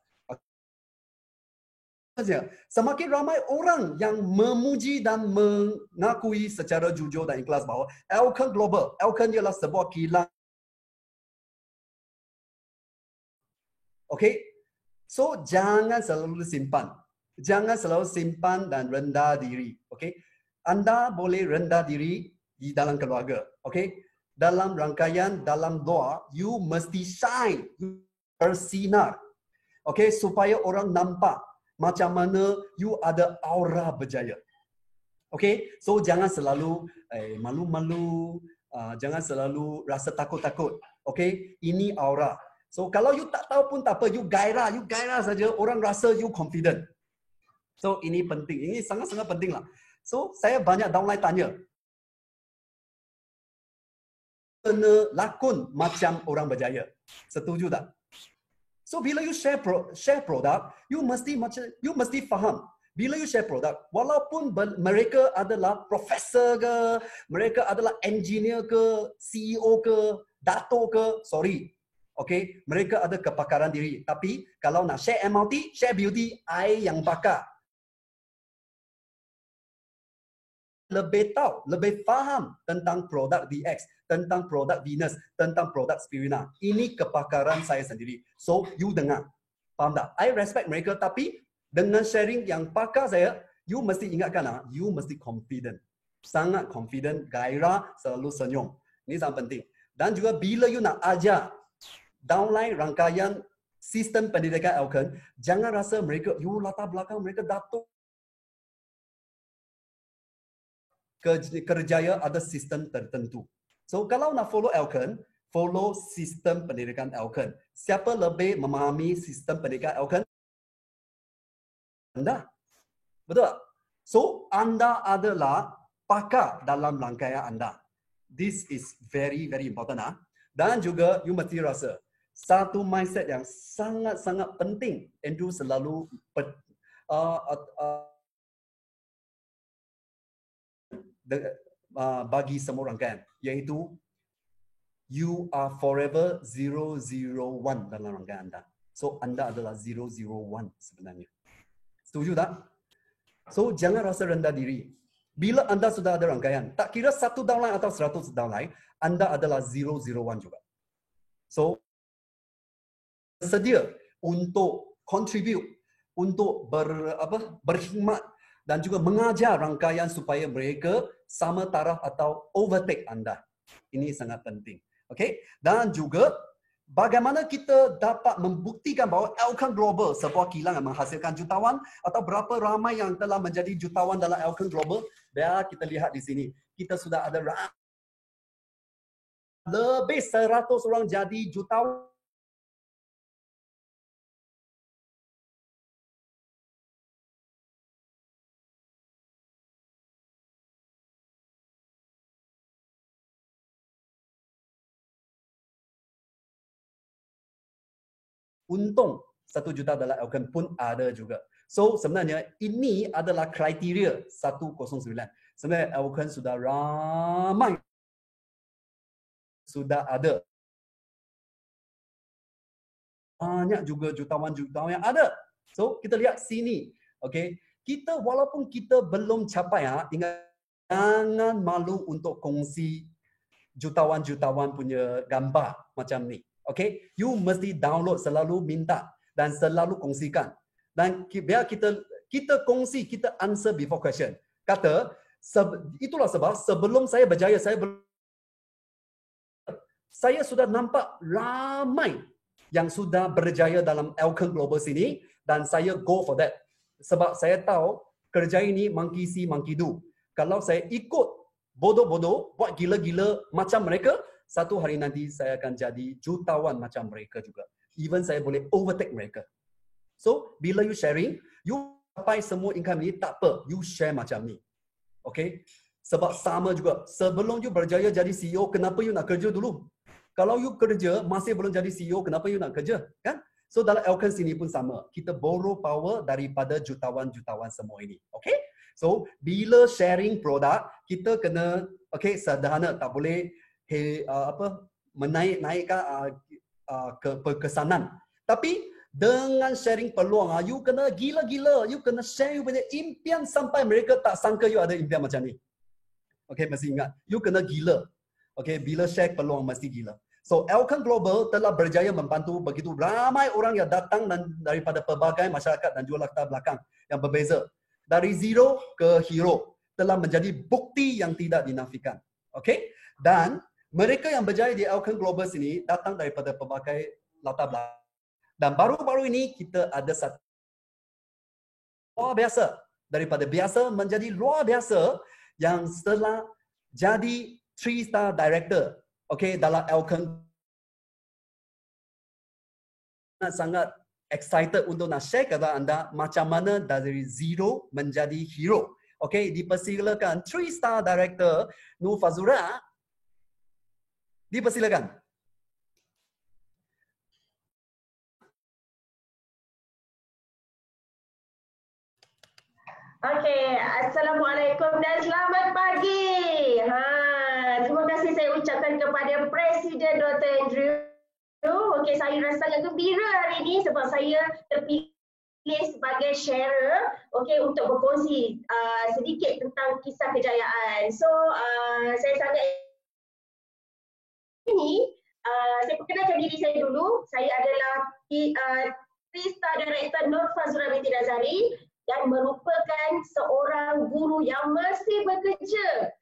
Semakin ramai orang yang memuji dan mengakui secara jujur dan ikhlas bahawa Elkan Global, Elkan ialah sebuah kilang. Okay? So, jangan selalu simpan. Jangan selalu simpan dan rendah diri. Okay? Anda boleh rendah diri di dalam keluarga. Okay? Dalam rangkaian, dalam doa, you mesti shine. You bersinar. Okay? Supaya orang nampak macam mana you ada aura berjaya. Okay? So, jangan selalu malu-malu. Jangan selalu rasa takut-takut. Okay? Ini aura. So, kalau you tak tahu pun tak apa. You gairah saja. Orang rasa you confident. So, ini penting. Ini sangat-sangat penting lah. So, saya banyak downline tanya. Kena lakon macam orang berjaya. Setuju tak? So bila you share produk, you mesti faham. Bila you share produk, walaupun mereka adalah profesor ke, mereka adalah engineer ke, CEO ke, dato ke, sorry. Okay, mereka ada kepakaran diri. Tapi kalau nak share MRT, share beauty, I yang bakar. lebih tahu, lebih faham tentang produk DX, tentang produk Venus, tentang produk Spirina. Ini kepakaran saya sendiri. So, you dengar. Faham tak? I respect mereka, tapi dengan sharing yang pakar saya, you mesti ingatkan, you mesti confident. Sangat confident, gairah, selalu senyum. Ini sangat penting. Dan juga bila you nak ajar downline rangkaian sistem pendidikan Elkon, jangan rasa mereka, you latar belakang mereka datuk kerjaya ada sistem tertentu. So kalau nak follow Elkon, follow sistem pendidikan Elkon. Siapa lebih memahami sistem pendidikan Elkon? Anda. Betul tak? So anda adalah pakar dalam rangkaian anda. This is very important. Dan juga you mesti rasa satu mindset yang sangat-sangat penting Andrew selalu bagi semua rangkaian, iaitu you are forever 001 dalam rangkaian anda. So anda adalah 001 sebenarnya. Setuju tak? So jangan rasa rendah diri. Bila anda sudah ada rangkaian, tak kira 1 downline atau 100 downline, anda adalah 001 juga. So sedia untuk contribute, untuk berkhidmat dan juga mengajar rangkaian supaya mereka sama taraf atau overtake anda. Ini sangat penting. Okay? Dan juga bagaimana kita dapat membuktikan bahawa Elkon Global sebuah kilang yang menghasilkan jutawan atau berapa ramai yang telah menjadi jutawan dalam Elkon Global. Biar kita lihat di sini. Kita sudah ada lebih 100 orang jadi jutawan. Untung 1 juta dalam Elkon pun ada juga. So sebenarnya ini adalah kriteria 109. Sebenarnya Elkon sudah ramai. Sudah ada. Banyak juga jutawan-jutawan yang ada. So kita lihat sini. Okay. Kita walaupun kita belum capai, ingat jangan malu untuk kongsi jutawan-jutawan punya gambar macam ni. Okay, you mesti download, selalu minta dan selalu kongsikan. Dan biar kita kongsi, kita answer before question. Kata, itulah sebab sebelum saya berjaya, saya sudah nampak ramai yang sudah berjaya dalam Elkon Global sini dan saya go for that. Sebab saya tahu kerja ini monkey see, monkey do. Kalau saya ikut bodoh-bodoh, buat gila-gila macam mereka, satu hari nanti saya akan jadi jutawan macam mereka juga. Even saya boleh overtake mereka. So, bila you sharing, you capai semua income ni, tak apa. You share macam ni. Okay? Sebab sama juga. Sebelum you berjaya jadi CEO, kenapa you nak kerja dulu? Kalau you kerja, masih belum jadi CEO, kenapa you nak kerja? Kan? So, dalam Elkon sini pun sama. Kita borrow power daripada jutawan-jutawan semua ini. Okay? So, bila sharing produk, kita kena, okay, sederhana. Tak boleh menaikkan kekesanan. Tapi dengan sharing peluang, you kena gila-gila, you kena share you punya impian sampai mereka tak sangka you ada impian macam ni. Okay, mesti ingat, you kena gila. Okay, bila share peluang mesti gila. So Elkon Global telah berjaya membantu begitu ramai orang yang datang dan daripada pelbagai masyarakat dan juga latar belakang yang berbeza. Dari zero ke hero telah menjadi bukti yang tidak dinafikan. Okay, dan mereka yang berjaya di Elkon Global sini datang daripada pelbagai latar belakang. Dan baru-baru ini kita ada satu luar biasa. Daripada biasa menjadi luar biasa yang setelah jadi 3-star director. Okay, dalam Elkon. Sangat excited untuk nak share kepada anda macam mana dari zero menjadi hero. Okay, dipersilakan 3-star director Nur Fazura. Dipersilakan. Okey, Assalamualaikum dan selamat pagi. Terima kasih saya ucapkan kepada Presiden Dr. Andrew. Okey, saya rasa sangat gembira hari ini sebab saya terpilih pilih sebagai sharer, okey, untuk berkongsi sedikit tentang kisah kejayaan. So saya sangat ini saya perkenalkan diri saya dulu. Saya adalah 3-star Director Nur Fazura binti Nazari dan merupakan seorang guru yang masih bekerja.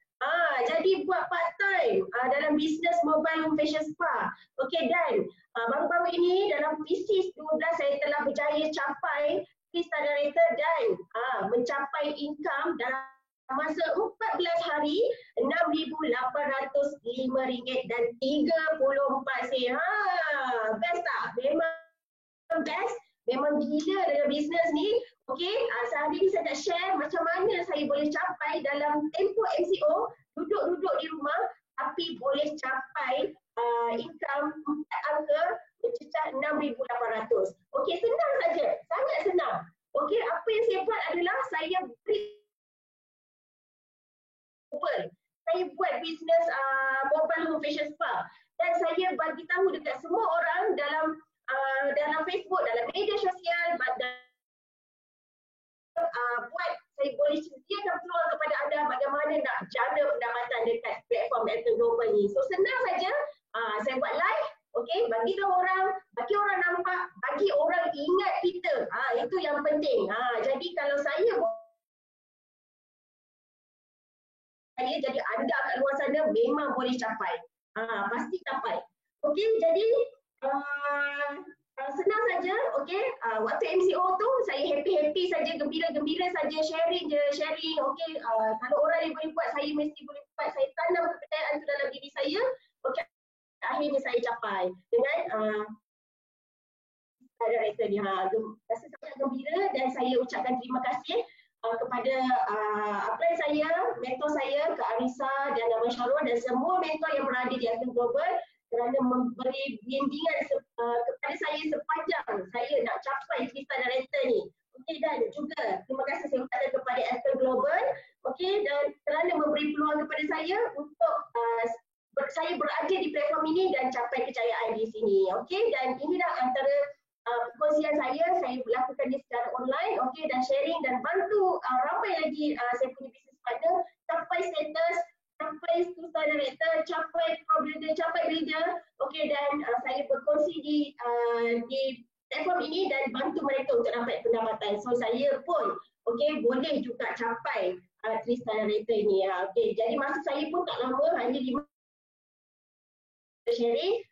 Jadi buat part time dalam bisnes mobile home fashion spa. Okey, dan baru-baru ini dalam PC12 saya telah berjaya capai 3-star Director dan mencapai income dalam masa 14 hari RM6,805 dan 34 sen. Best tak? Memang best. Memang gila dengan bisnes ni. Okey, sehari ni saya nak share macam mana saya boleh capai dalam tempoh MCO, duduk-duduk di rumah tapi boleh capai income 4 angka mencecah RM6,800. Okey, senang saja. Sangat senang. Okey, apa yang saya buat adalah saya beri saya buat bisnes mobile home fashion spa dan saya bagi tahu dekat semua orang dalam Facebook, dalam media sosial, buat saya boleh sediakan peluang kepada anda bagaimana nak jana pendapatan dekat platform Elton Global ni. So senang saja, saya buat live, okey, bagi tahu orang, bagi orang nampak, bagi orang ingat kita. Itu yang penting. Jadi kalau saya jadi anda kat luar sana memang boleh capai. Pasti capai. Okey, jadi senang saja. Okey, waktu MCO tu saya happy-happy saja, gembira-gembira saja, sharing je, sharing. Okey, kalau orang yang boleh buat, saya mesti boleh buat. Saya tanam kepercayaan tu dalam diri saya. Okey, akhirnya saya capai dengan director ni. Rasa sangat gembira dan saya ucapkan terima kasih kepada upline saya, mentor saya, Kak Arisa dan Abang Syarul dan semua mentor yang berada di Elton Global kerana memberi bimbingan kepada saya sepanjang saya nak capai 3-star Director ni. Okey, dan juga terima kasih saya ucapkan kepada Elton Global, okey, dan kerana memberi peluang kepada saya untuk saya berada di platform ini dan capai kejayaan di sini. Okey, dan inilah antara perkongsian saya lakukan dia secara online, okey, dan sharing dan bantu ramai lagi saya punya business partner capai status, capai 2-star Director, capai pro builder, capai leader, okey, dan saya berkongsi di platform ini dan bantu mereka untuk dapat pendapatan. So saya pun okey boleh juga capai 3-star Director ini. Okey, jadi masa saya pun tak lama, hanya 5 sharing.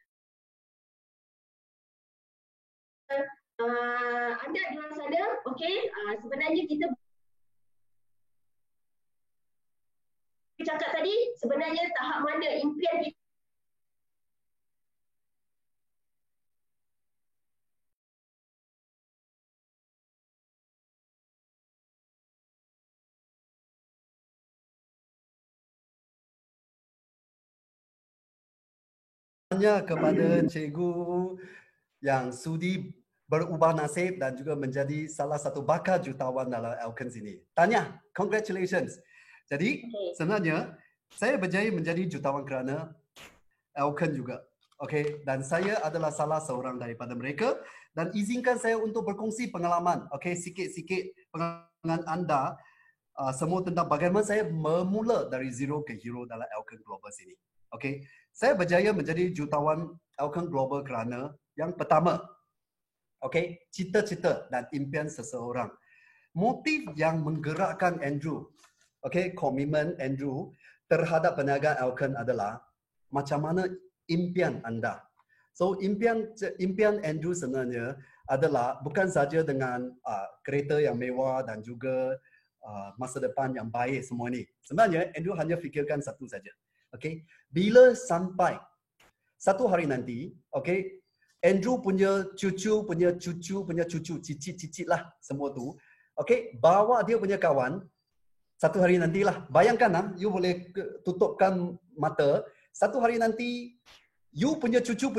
Anda di luar sana, okey, sebenarnya kita cakap tadi, sebenarnya tahap mana impian kita Tanya kepada cikgu yang sudi berubah nasib dan juga menjadi salah satu bakal jutawan dalam Elkins ini. Tanya, congratulations. Jadi sebenarnya saya berjaya menjadi jutawan kerana Elkins juga. Okey, dan saya adalah salah seorang daripada mereka dan izinkan saya untuk berkongsi pengalaman. Okey, sikit-sikit pengalaman anda semua tentang bagaimana saya memula dari zero ke hero dalam Elkins Global sini. Okey, saya berjaya menjadi jutawan Elkins Global kerana yang pertama, okey, cita-cita dan impian seseorang. Motif yang menggerakkan Andrew, okey, komitmen Andrew terhadap perniagaan Elkins adalah macam mana impian anda. So impian Andrew sebenarnya adalah bukan saja dengan kereta yang mewah dan juga masa depan yang baik semua ni. Sebenarnya Andrew hanya fikirkan satu saja. Okey, bila sampai satu hari nanti, okey, Andrew punya cucu, cicit-cicit lah semua tu. Okey, bawa dia punya kawan satu hari nantilah. Bayangkan you boleh tutupkan mata, satu hari nanti you punya cucu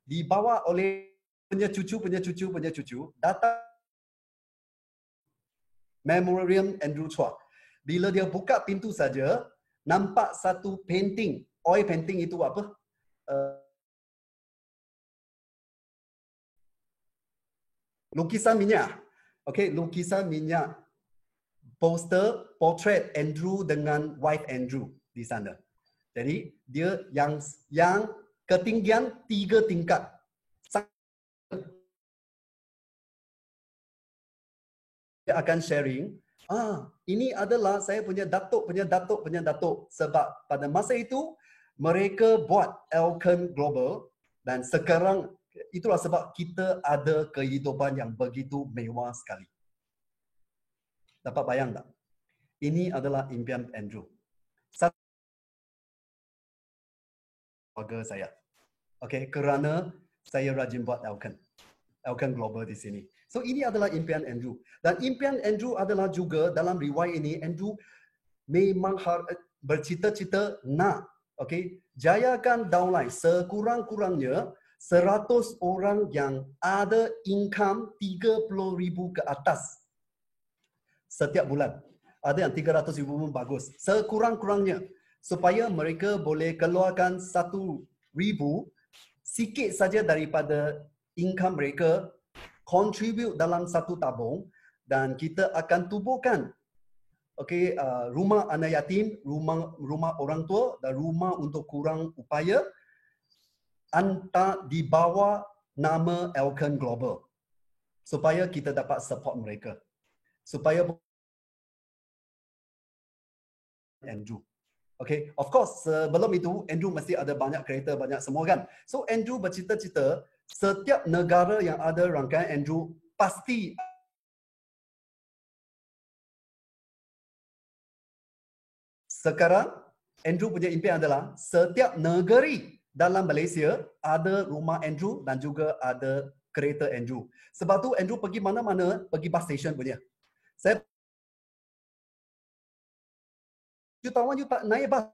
dibawa oleh punya cucu datang Memoriam Andrew Chua. Bila dia buka pintu saja, nampak satu painting. Oil painting itu apa? lukisan minyak. Okey, lukisan minyak. Poster, portrait Andrew dengan wife Andrew di sana. Jadi dia yang ketinggian 3 tingkat. Dia akan sharing, ini adalah saya punya datuk. Sebab pada masa itu, mereka buat Elkan Global dan sekarang itulah sebab kita ada kehidupan yang begitu mewah sekali. Dapat bayang tak? Ini adalah impian Andrew. Satu keluarga saya. Okey, kerana saya rajin buat Elkan Global di sini. So ini adalah impian Andrew. Dan impian Andrew adalah juga dalam riwayat ini, Andrew memang bercita-cita nak jayakan downline sekurang-kurangnya 100 orang yang ada income 30,000 ke atas setiap bulan. Ada yang 300,000 pun bagus. Sekurang-kurangnya supaya mereka boleh keluarkan 1,000 sikit saja daripada income mereka, contribute dalam satu tabung dan kita akan tubuhkan rumah anak yatim, rumah orang tua dan rumah untuk kurang upaya di bawah nama Elkan Global supaya kita dapat support mereka. Supaya Andrew. Okay, of course sebelum itu Andrew mesti ada banyak kereta, banyak semua kan. So Andrew bercita-cita setiap negara yang ada rangkaian Andrew pasti sekarang Andrew punya impian adalah setiap negeri dalam Malaysia ada rumah Andrew dan juga ada kereta Andrew. Sebab tu Andrew pergi mana-mana, pergi bus station punya. Saya jutawan you tak naik bas.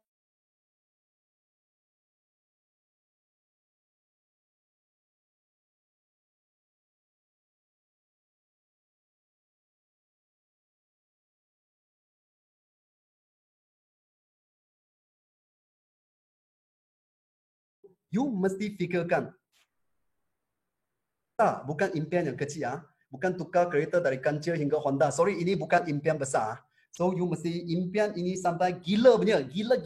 You mesti fikirkan. Bukan impian yang kecil ya. Bukan tukar kereta dari Kancil hingga Honda. Sorry, ini bukan impian besar. So you mesti impian ini sampai gila punya. Gila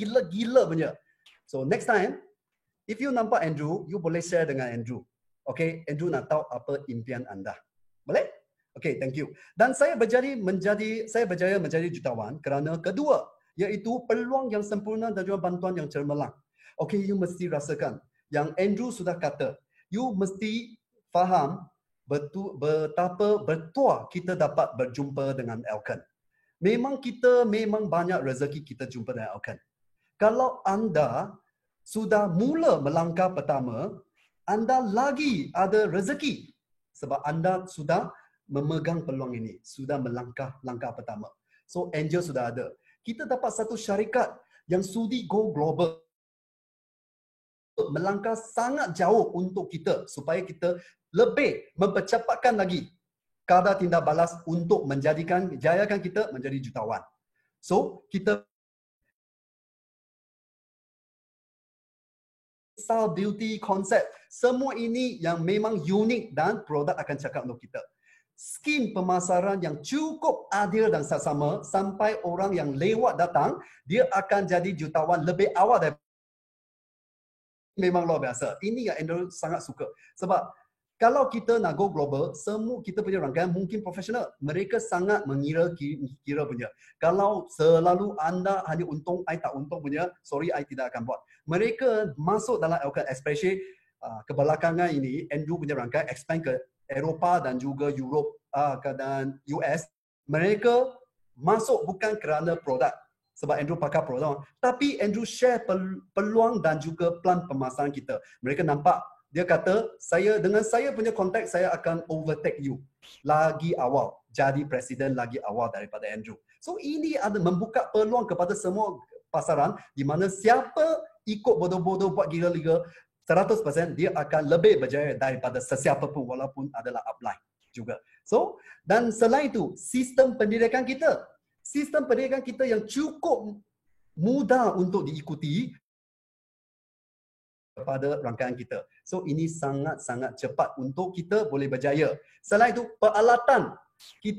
punya. So next time, if you nampak Andrew, you boleh share dengan Andrew. Okay, Andrew nak tahu apa impian anda. Boleh? Okay, thank you. Dan saya berjaya menjadi jutawan kerana kedua, iaitu peluang yang sempurna dan juga bantuan yang cemerlang. Okay, you mesti rasakan. Yang Andrew sudah kata, you mesti faham betapa bertuah kita dapat berjumpa dengan Elkan. Memang banyak rezeki kita jumpa dengan Elkan. Kalau anda sudah mula melangkah pertama, anda lagi ada rezeki sebab anda sudah memegang peluang ini, sudah melangkah langkah pertama. So Angel sudah ada. Kita dapat satu syarikat yang sudi go global, melangkah sangat jauh untuk kita supaya kita lebih mempercepatkan lagi kadar tindak balas untuk jayakan kita menjadi jutawan. So kita style, beauty, konsep, semua ini yang memang unik dan produk akan cakap untuk kita. Skim pemasaran yang cukup adil dan saksama sampai orang yang lewat datang, dia akan jadi jutawan lebih awal daripada. Memang luar biasa. Ini yang Andrew sangat suka. Sebab kalau kita nak go global, semua kita punya rangkaian mungkin profesional. Mereka sangat mengira punya. Kalau selalu anda hanya untung, I tak untung punya, sorry, I tidak akan buat. Mereka masuk dalam Elkan, especially kebelakangan ini, Andrew punya rangkaian expand ke Eropah dan juga Europe dan US. Mereka masuk bukan kerana produk. Sebab Andrew pakai produk. Tapi Andrew share peluang dan juga plan pemasaran kita. Mereka nampak, dia kata, dengan saya punya kontak, saya akan overtake you. Lagi awal. Jadi presiden lagi awal daripada Andrew. So ini ada membuka peluang kepada semua pasaran di mana siapa ikut bodoh-bodoh buat gila-gila, 100% dia akan lebih berjaya daripada sesiapa pun walaupun adalah upline juga. So, dan selain itu, sistem pendidikan kita yang cukup mudah untuk diikuti. kepada rangkaian kita. So ini sangat-sangat cepat untuk kita boleh berjaya. Selain itu, peralatan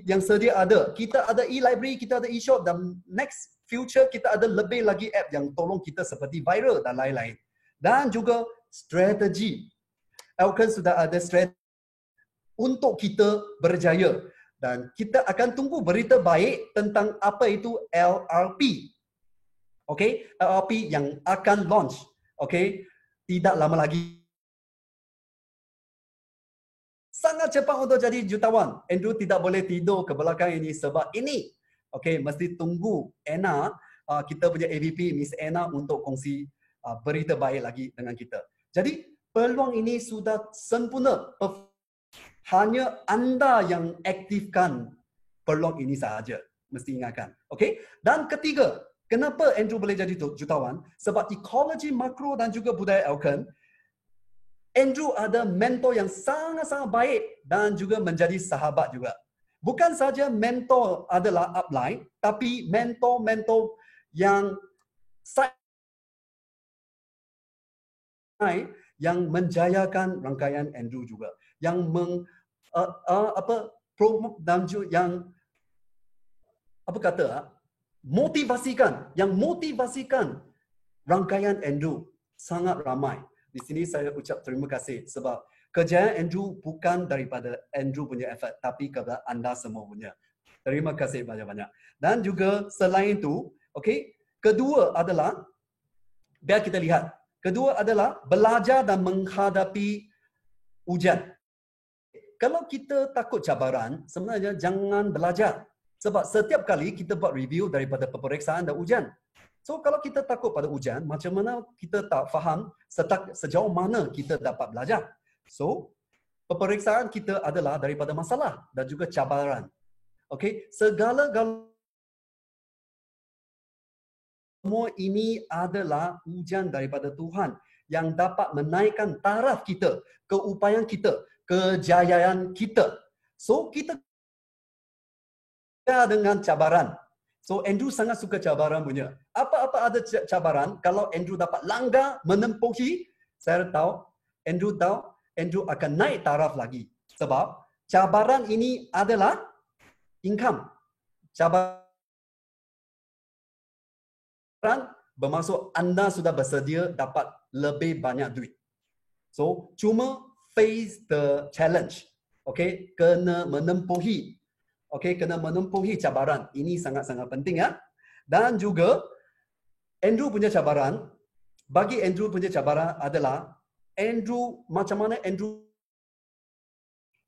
yang sedia ada. Kita ada e-library, kita ada e-shop dan next future kita ada lebih lagi app yang tolong kita seperti viral dan lain-lain. Dan juga strategi. Elkon sudah ada strategi untuk kita berjaya. Dan kita akan tunggu berita baik tentang apa itu LRP. Okay? LRP yang akan launch. Okay? Tidak lama lagi. Sangat cepat untuk jadi jutawan. Andrew tidak boleh tidur ke belakang ini sebab ini. Okay? Mesti tunggu Anna, kita punya AVP, Miss Anna untuk kongsi berita baik lagi dengan kita. Jadi, peluang ini sudah sempurna. Hanya anda yang aktifkan peluang ini sahaja. Mesti ingatkan. Okay? Dan ketiga, kenapa Andrew boleh jadi jutawan? Sebab ekologi makro dan juga budaya Elkon, Andrew ada mentor yang sangat-sangat baik dan juga menjadi sahabat juga. Bukan saja mentor adalah upline, tapi mentor-mentor yang menjayakan rangkaian Andrew juga. Yang promote dan yang motivasikan rangkaian Andrew sangat ramai. Di sini saya ucap terima kasih sebab kejayaan Andrew bukan daripada Andrew punya effort tapi kepada anda semua punya. Terima kasih banyak-banyak. Dan juga selain itu, okey, kedua adalah biar kita lihat. Kedua adalah belajar dan menghadapi ujian. Kalau kita takut cabaran, sebenarnya jangan belajar. Sebab setiap kali kita buat review daripada peperiksaan dan ujian. So, kalau kita takut pada ujian, macam mana kita tak faham sejauh mana kita dapat belajar. So, peperiksaan kita adalah daripada masalah dan juga cabaran. Okey, segala-galanya semua ini adalah ujian daripada Tuhan yang dapat menaikkan taraf kita, keupayaan kita, kejayaan kita. So, kita dengan cabaran. So, Andrew sangat suka cabaran punya. Apa-apa ada cabaran, kalau Andrew dapat langgar, menempuhi, saya tahu, Andrew akan naik taraf lagi. Sebab, cabaran ini adalah income. Cabaran bermaksud anda sudah bersedia dapat lebih banyak duit. So, cuma face the challenge. Okay, kena menempuhi. Okay, kena menempuhi cabaran. Ini sangat-sangat penting ya. Dan juga, Andrew punya cabaran, bagi Andrew punya cabaran adalah, Andrew, macam mana Andrew,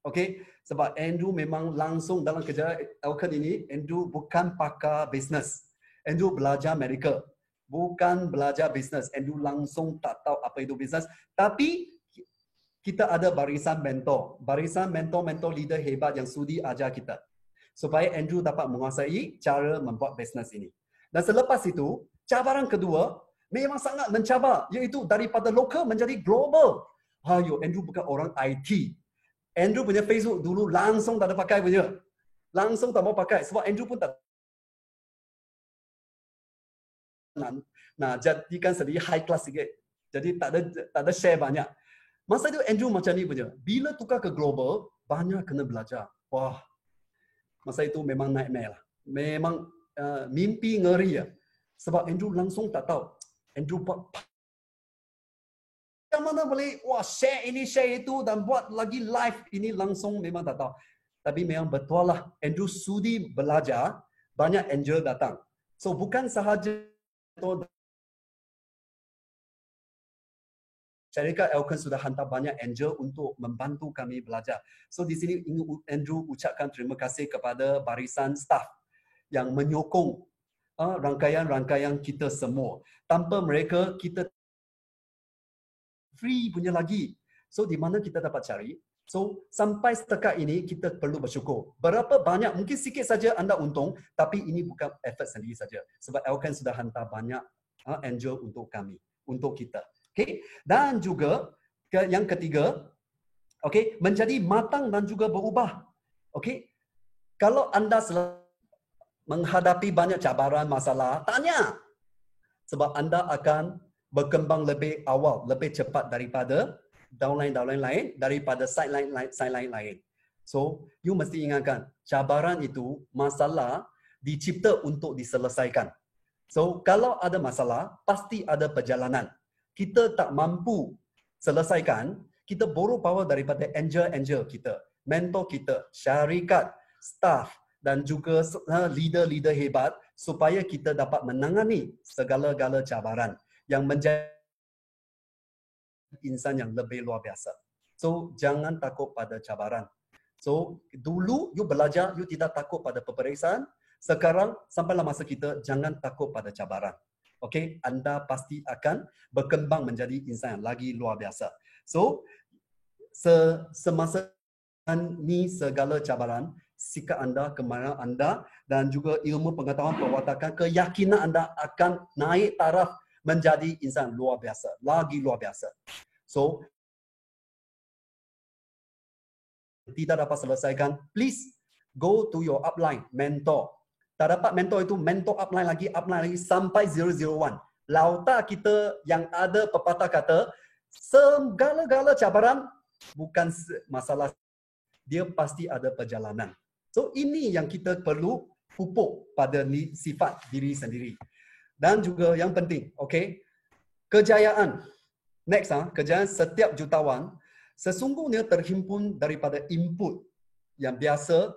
okay, sebab Andrew memang langsung dalam kerja Elkon ini, Andrew bukan pakar bisnes. Andrew belajar medical. Bukan belajar bisnes. Andrew langsung tak tahu apa itu bisnes. Tapi, kita ada barisan mentor. Barisan mentor-mentor leader hebat yang sudi ajar kita. Supaya Andrew dapat menguasai cara membuat bisnes ini. Dan selepas itu, cabaran kedua memang sangat mencabar. Iaitu daripada lokal menjadi global. Ayo, Andrew bukan orang IT. Andrew punya Facebook dulu langsung tak ada pakai punya. Langsung tak mau pakai. Sebab Andrew pun tak nak jadikan sedikit high class sikit. Jadi tak ada share banyak. Masa itu Andrew macam ni punya. Bila tukar ke global, banyak kena belajar. Wah, masa itu memang nightmare lah. Memang mimpi ngeri ya. Sebab Andrew langsung tak tahu. Andrew buat yang mana boleh share ini, share itu dan buat lagi live ini langsung memang tak tahu. Tapi memang betul lah. Andrew sudi belajar, banyak angel datang. So bukan sahaja syarikat Elkon sudah hantar banyak angel untuk membantu kami belajar. So di sini Andrew ucapkan terima kasih kepada barisan staff yang menyokong rangkaian-rangkaian kita semua. Tanpa mereka, kita free punya lagi. So di mana kita dapat cari? So sampai setakat ini kita perlu bersyukur. Berapa banyak, mungkin sikit saja anda untung, tapi ini bukan effort sendiri saja. Sebab Elkon sudah hantar banyak angel untuk kami, untuk kita. Okay? Dan juga yang ketiga, okay, menjadi matang dan juga berubah. Okay? Kalau anda menghadapi banyak cabaran, masalah, tanya. Sebab anda akan berkembang lebih awal, lebih cepat daripada downline lain, daripada sideline lain. So, you mesti ingatkan, cabaran itu masalah dicipta untuk diselesaikan. So, kalau ada masalah, pasti ada perjalanan. Kita tak mampu selesaikan, kita borrow power daripada angel kita, mentor kita, syarikat, staff dan juga leader-leader hebat supaya kita dapat menangani segala-gala cabaran yang menjadi insan yang lebih luar biasa. So, jangan takut pada cabaran. So, dulu you belajar, you tidak takut pada peperiksaan. Sekarang, sampailah masa kita, jangan takut pada cabaran. Okay, anda pasti akan berkembang menjadi insan yang lagi luar biasa. So, semasa ni segala cabaran, sikap anda, kemahiran anda dan juga ilmu pengetahuan perwatakan, keyakinan anda akan naik taraf menjadi insan luar biasa, lagi luar biasa. So, tidak dapat selesaikan, please go to your upline, mentor. Tak dapat mentor itu, mentor upline lagi sampai 001. Lauta kita yang ada pepatah kata, segala-gala cabaran bukan masalah, dia pasti ada perjalanan. So, ini yang kita perlu pupuk pada sifat diri sendiri. Dan juga yang penting, okay, kejayaan. Next, kejayaan setiap jutawan sesungguhnya terhimpun daripada input yang biasa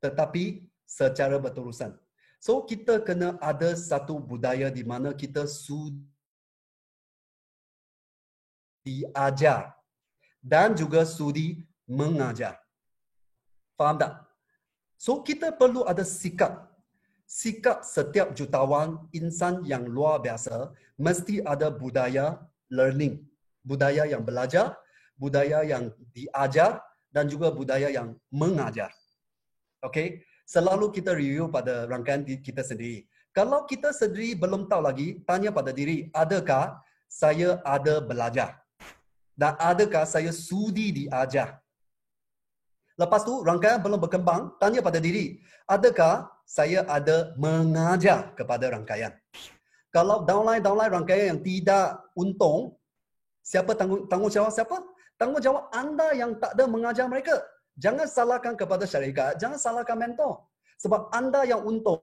tetapi secara berterusan. So, kita kena ada satu budaya di mana kita diajar dan juga sudi mengajar. Faham tak? So, kita perlu ada sikap setiap jutawan insan yang luar biasa mesti ada budaya learning, budaya yang belajar, budaya yang diajar dan juga budaya yang mengajar. Okay? Selalu kita review pada rangkaian kita sendiri. Kalau kita sendiri belum tahu lagi, tanya pada diri, adakah saya ada belajar? Dan adakah saya sudi diajar? Lepas tu, rangkaian belum berkembang, tanya pada diri, adakah saya ada mengajar kepada rangkaian? Kalau downline rangkaian yang tidak untung, siapa tanggungjawab siapa? Tanggungjawab anda yang tak ada mengajar mereka. Jangan salahkan kepada syarikat, jangan salahkan mentor. Sebab anda yang untung,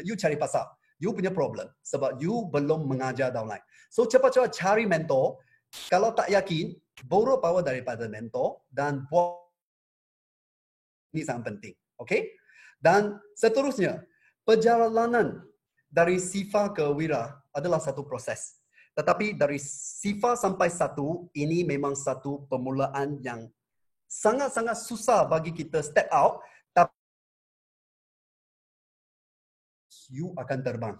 you cari pasal. You punya problem. Sebab you belum mengajar downline. So, cepat-cepat cari mentor. Kalau tak yakin, borrow power daripada mentor dan buat. Ini sangat penting. Okay? Dan seterusnya, perjalanan dari sifar ke wira adalah satu proses. Tetapi dari sifar sampai satu, ini memang satu permulaan yang sangat-sangat susah bagi kita step out. Tapi you akan terbang.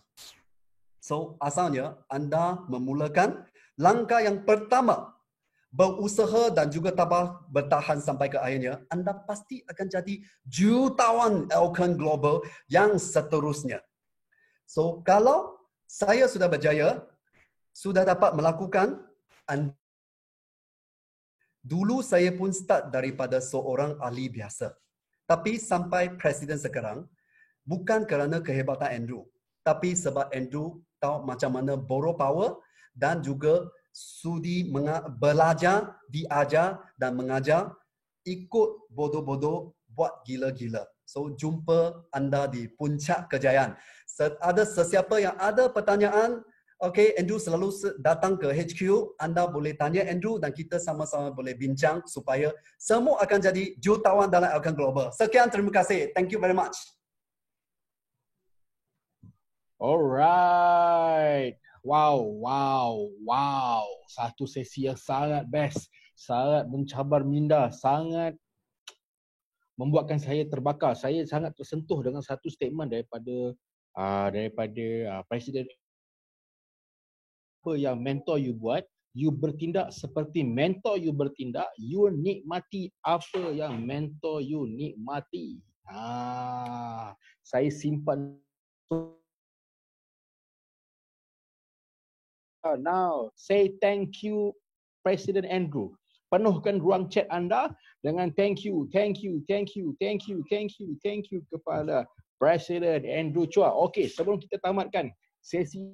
So, asalnya anda memulakan langkah yang pertama, berusaha dan juga tabah bertahan sampai ke akhirnya, anda pasti akan jadi jutawan Elkan Global yang seterusnya. So, kalau saya sudah berjaya, sudah dapat melakukan, dulu saya pun start daripada seorang ahli biasa. Tapi sampai presiden sekarang, bukan kerana kehebatan Andrew, tapi sebab Andrew tahu macam mana borrow power dan juga sudi belajar, diajar dan mengajar, ikut bodoh-bodoh, buat gila-gila. So, jumpa anda di puncak kejayaan. Ada sesiapa yang ada pertanyaan, okay, Andrew selalu datang ke HQ, anda boleh tanya Andrew dan kita sama-sama boleh bincang supaya semua akan jadi jutawan dalam Elkan Global. Sekian, terima kasih. Thank you very much. Alright. Wow. Satu sesi yang sangat best. Sangat mencabar minda. Sangat membuatkan saya terbakar. Saya sangat tersentuh dengan satu statement daripada Presiden. Apa yang mentor you buat, you bertindak seperti mentor you bertindak, you nikmati apa yang mentor you nikmati. Saya simpan. Now, say thank you Presiden Andrew. Penuhkan ruang chat anda dengan thank you kepada Presiden Andrew Chua. Okey, sebelum kita tamatkan, sesi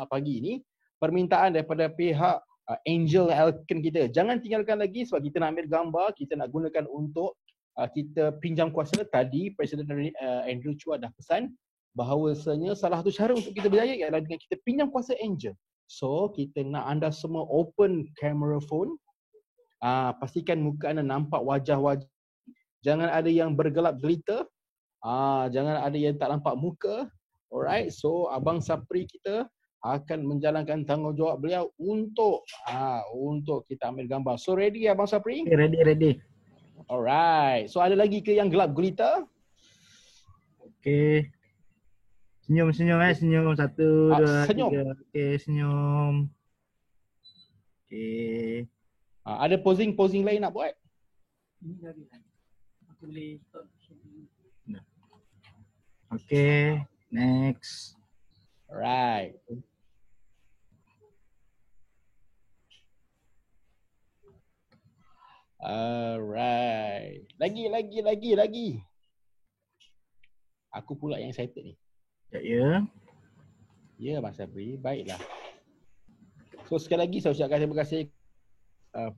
pagi ini, permintaan daripada pihak Angel Alken kita. Jangan tinggalkan lagi sebab kita nak ambil gambar, kita nak gunakan untuk kita pinjam kuasa. Tadi Presiden Andrew Chua dah pesan bahawasanya salah satu cara untuk kita berjaya ialah dengan kita pinjam kuasa Angel. So, kita nak anda semua open camera phone. Pastikan muka anda nampak wajah-wajah. Jangan ada yang bergelap gelita. Jangan ada yang tak nampak muka. Alright, so Abang Sapri kita akan menjalankan tanggungjawab beliau untuk kita ambil gambar. So ready Abang Sapri? Ready. Alright, so ada lagi ke yang gelap gulita? Okay. Senyum. Senyum. 1, 2, senyum. 3. Okay, senyum. Okay. Ada posing lain nak buat? Okay, next. Alright. Alright. Lagi. Aku pula yang excited ni. Ya. Ya, Mas Sabri. Baiklah. So, sekali lagi saya ucapkan terima kasih.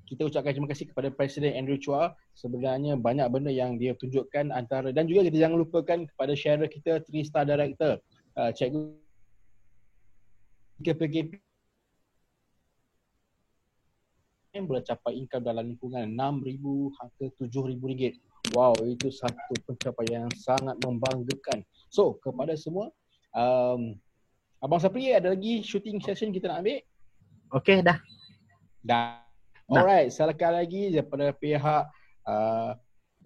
Kita ucapkan terima kasih kepada Presiden Andrew Chua. Sebenarnya banyak benda yang dia tunjukkan antara, dan juga kita jangan lupakan kepada sharer kita, 3-star director, Cikgu PKP yang boleh capai income dalam lingkungan RM6,000 hingga RM7,000. Wow, itu satu pencapaian yang sangat membanggakan. So, kepada semua, Abang Sapri, ada lagi shooting session kita nak ambil? Okay, dah. Alright, sekali lagi daripada pihak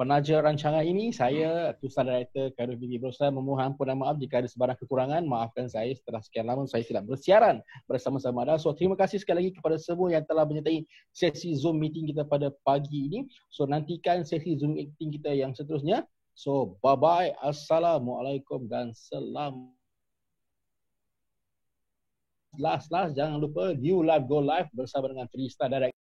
penaja rancangan ini, saya Tuan Director Khairul Bibi berusaha memohon ampun dan maaf jika ada sebarang kekurangan. Maafkan saya setelah sekian lama saya tidak bersiaran bersama-sama anda. So, terima kasih sekali lagi kepada semua yang telah menyertai sesi Zoom meeting kita pada pagi ini. So, nantikan sesi Zoom meeting kita yang seterusnya. So, bye-bye. Assalamualaikum dan salam. Last, jangan lupa view live, go live bersama dengan 3-star Direct.